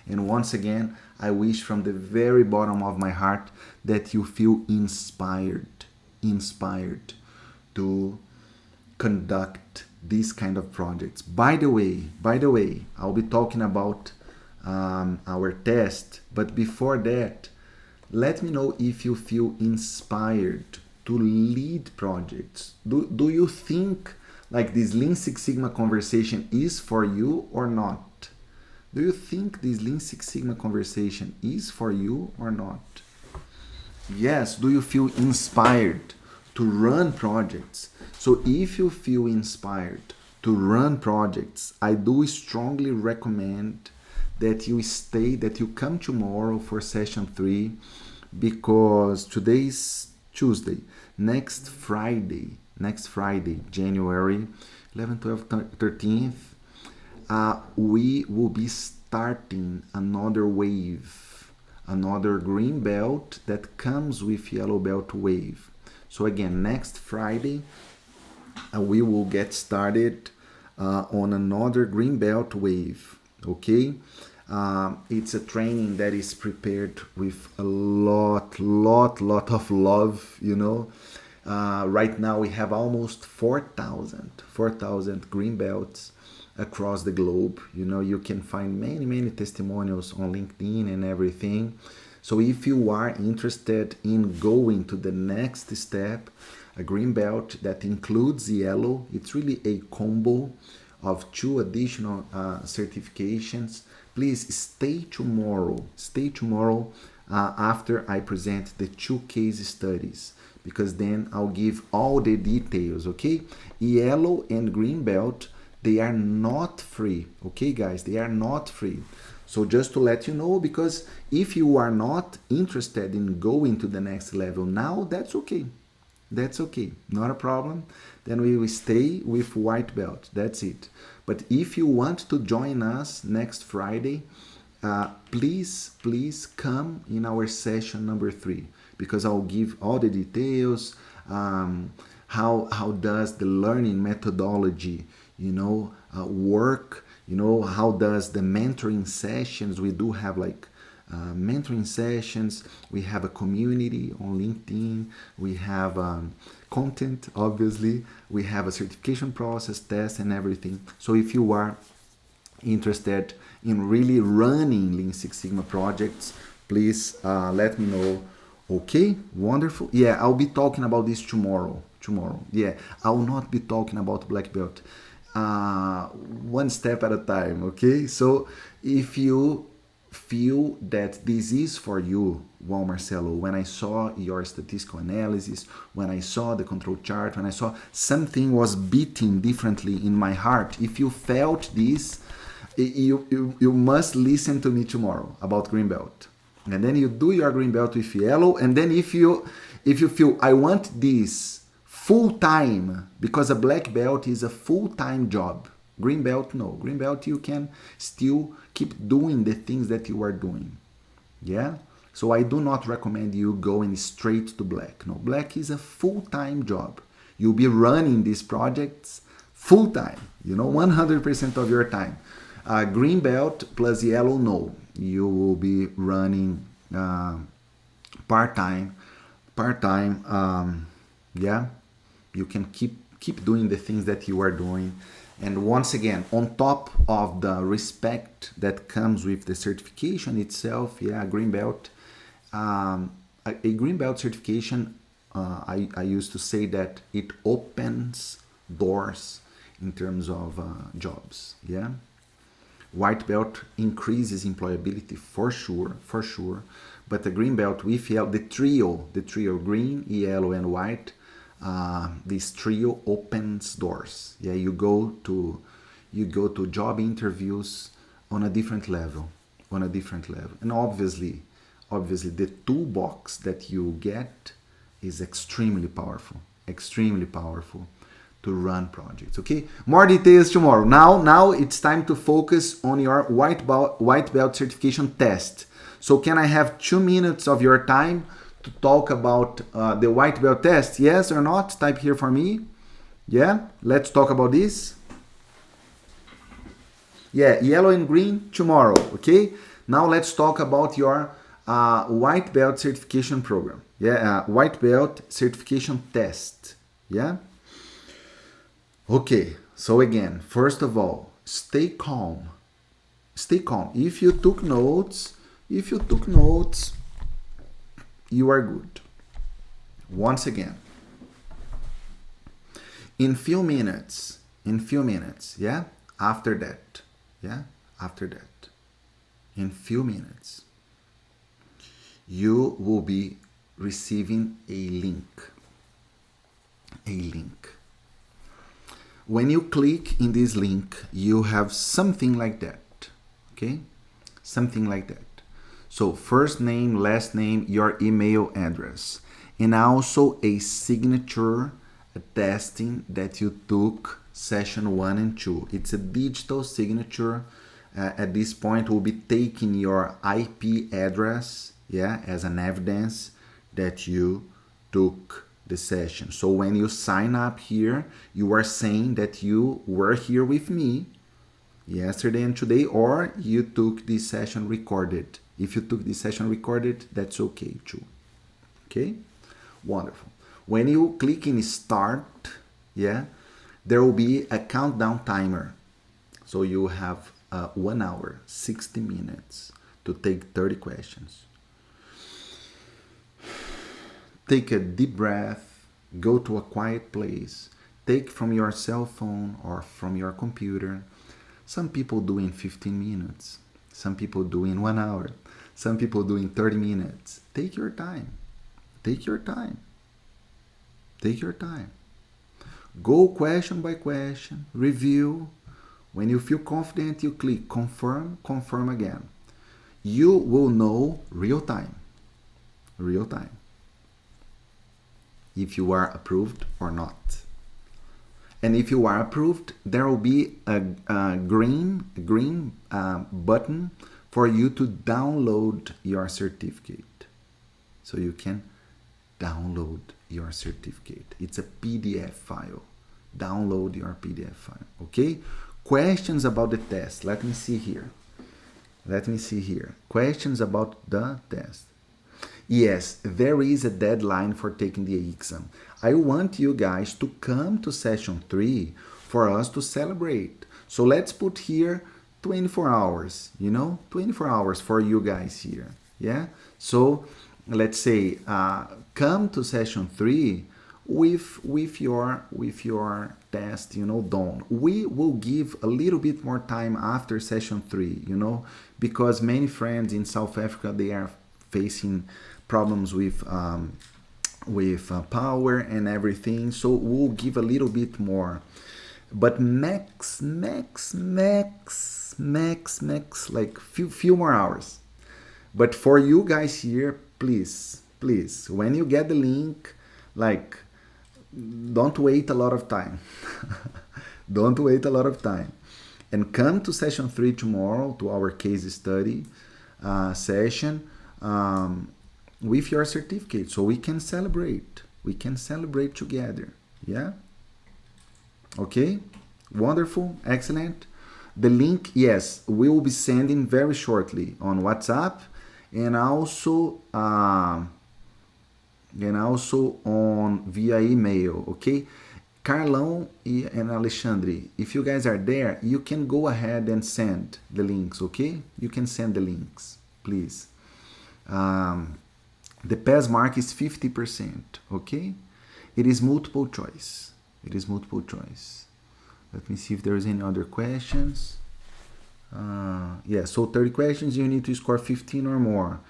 And once again, I wish from the very bottom of my heart that you feel inspired to conduct these kind of projects. By the way, I'll be talking about our test, but before that, let me know if you feel inspired to lead projects. Do you think like this Lean Six Sigma conversation is for you or not? Do you think this Lean Six Sigma conversation is for you or not? Yes, do you feel inspired to run projects? So if you feel inspired to run projects, I do strongly recommend that you come tomorrow for session 3, because today's Tuesday. Next Friday, January 11th, 12th, 13th, we will be starting another wave, another green belt that comes with yellow belt wave. So again, next Friday, we will get started on another green belt wave, okay? It's a training that is prepared with a lot of love, Right now we have almost 4,000 green belts across the globe. You can find many testimonials on LinkedIn and everything. So if you are interested in going to the next step, a green belt that includes yellow, it's really a combo of 2 additional certifications. Please stay tomorrow after I present the 2 case studies, because then I'll give all the details, okay? Yellow and green belt, They are not free. Okay, guys, they are not free. So just to let you know, because if you are not interested in going to the next level now, that's okay. That's okay, not a problem. Then we will stay with white belt. That's it. But if you want to join us next Friday, please come in our session number 3, because I'll give all the details. How does the learning methodology, work? How does the mentoring sessions? We do have like mentoring sessions. We have a community on LinkedIn. We have content, obviously. We have a certification process, test, and everything. So if you are interested in really running Lean Six Sigma projects, please let me know. Okay, wonderful. Yeah, I'll be talking about this tomorrow. Yeah, I will not be talking about black belt. One step at a time, okay? So if you feel that this is for you, Juan Marcelo, when I saw your statistical analysis, when I saw the control chart, when I saw something was beating differently in my heart, if you felt this, you must listen to me tomorrow about green belt. And then you do your green belt with yellow, and then if you feel I want this full time, because a black belt is a full-time job. Green belt, no. Green belt, you can still keep doing the things that you are doing. Yeah? So I do not recommend you going straight to black. No, black is a full-time job. You'll be running these projects full-time, 100% of your time. Green belt plus yellow, no. You will be running part-time. Yeah? You can keep doing the things that you are doing. And once again, on top of the respect that comes with the certification itself, yeah, green belt, a green belt certification, I used to say that it opens doors in terms of jobs, yeah. White belt increases employability for sure, but the green belt with yellow, the trio green, yellow, and white, this trio opens doors. Yeah, you go to job interviews on a different level, and obviously the toolbox that you get is extremely powerful to run projects. Okay, more details tomorrow. Now it's time to focus on your white belt certification test. So can I have 2 minutes of your time to talk about the white belt test? Yes or not? Type here for me. Yeah, let's talk about this. Yeah, yellow and green tomorrow. Okay, now let's talk about your white belt certification program. Yeah, white belt certification test. Yeah. Okay, so again, first of all, stay calm. If you took notes, you are good. Once again, in few minutes, yeah, after that, in few minutes, you will be receiving a link. When you click in this link, you have something like that, okay? Something like that. So first name, last name, your email address, and also a signature attesting that you took session 1 and 2. It's a digital signature. At this point, we'll be taking your IP address, yeah, as an evidence that you took the session. So when you sign up here, you are saying that you were here with me yesterday and today, or you took this session recorded. If you took this session recorded, that's okay too. Okay, wonderful. When you click in start, yeah, there will be a countdown timer. So you have 1 hour, 60 minutes to take 30 questions. Take a deep breath, go to a quiet place, take from your cell phone or from your computer. Some people do in 15 minutes, some people do in 1 hour, some people do in 30 minutes. Take your time. Go question by question, review, When you feel confident, you click confirm, confirm again. You will know real time, if you are approved or not. And if you are approved, there will be a green button for you to download your certificate. So you can download your certificate. It's a PDF file. Download your PDF file, okay? Questions about the test. Let me see here. Questions about the test. Yes, there is a deadline for taking the exam. I want you guys to come to session 3 for us to celebrate. So let's put here 24 hours, 24 hours for you guys here. Yeah? So let's say come to session 3 with your test, done. We will give a little bit more time after session 3, because many friends in South Africa, they are facing problems with power and everything. So we'll give a little bit more, but max, like few more hours. But for you guys here, please, when you get the link, like, don't wait a lot of time. Don't wait a lot of time. And come to session 3 tomorrow, to our case study session, with your certificate, so we can celebrate. We can celebrate together. Yeah? Okay? Wonderful. Excellent. The link, yes, we will be sending very shortly on WhatsApp, and also on via email, okay? Carlão and Alexandre, if you guys are there, you can go ahead and send the links, okay? You can send the links, please. The pass mark is 50%, okay? It is multiple choice. Let me see if there is any other questions. Yeah, so 30 questions, you need to score 15 or more.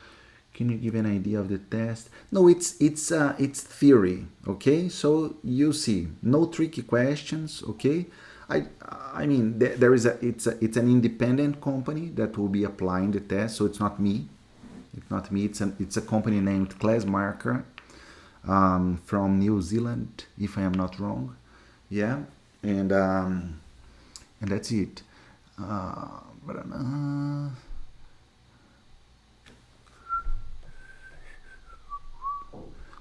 Can you give an idea of the test? No, it's theory, okay? So you see, no tricky questions, okay? I mean, it's an independent company that will be applying the test, so it's not me. It's a company named Classmarker from New Zealand, if I am not wrong. Yeah, and that's it.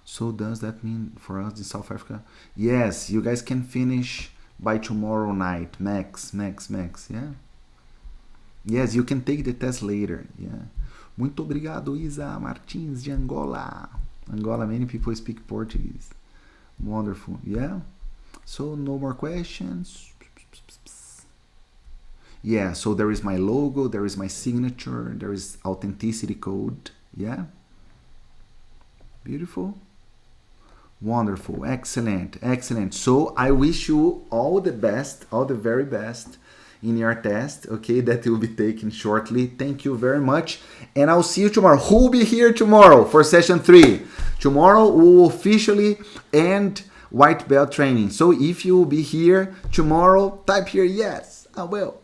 So does that mean for us in South Africa? Yes, you guys can finish by tomorrow night, max, yeah? Yes, you can take the test later, yeah. Muito obrigado, Isa Martins de Angola. Angola, many people speak Portuguese. Wonderful, yeah? So no more questions. Yeah, so there is my logo, there is my signature, there is authenticity code, yeah? Beautiful. Wonderful, excellent. So I wish you all the best, all the very best in your test, okay, that will be taken shortly. Thank you very much, and I'll see you tomorrow. Who will be here tomorrow for session 3? Tomorrow we will officially end white belt training. So if you will be here tomorrow, type here, yes, I will.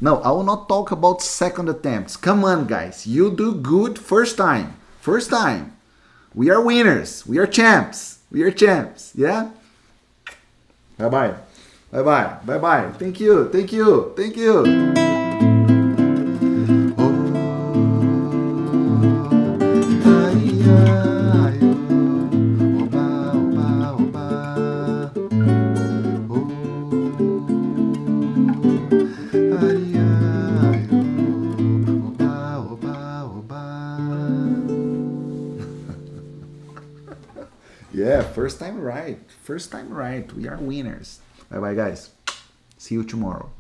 No, I will not talk about second attempts. Come on, guys, you do good first time. We are winners. We are champs. Yeah? Bye-bye. Thank you. Yeah, first time right. We are winners. Bye-bye, guys. See you tomorrow.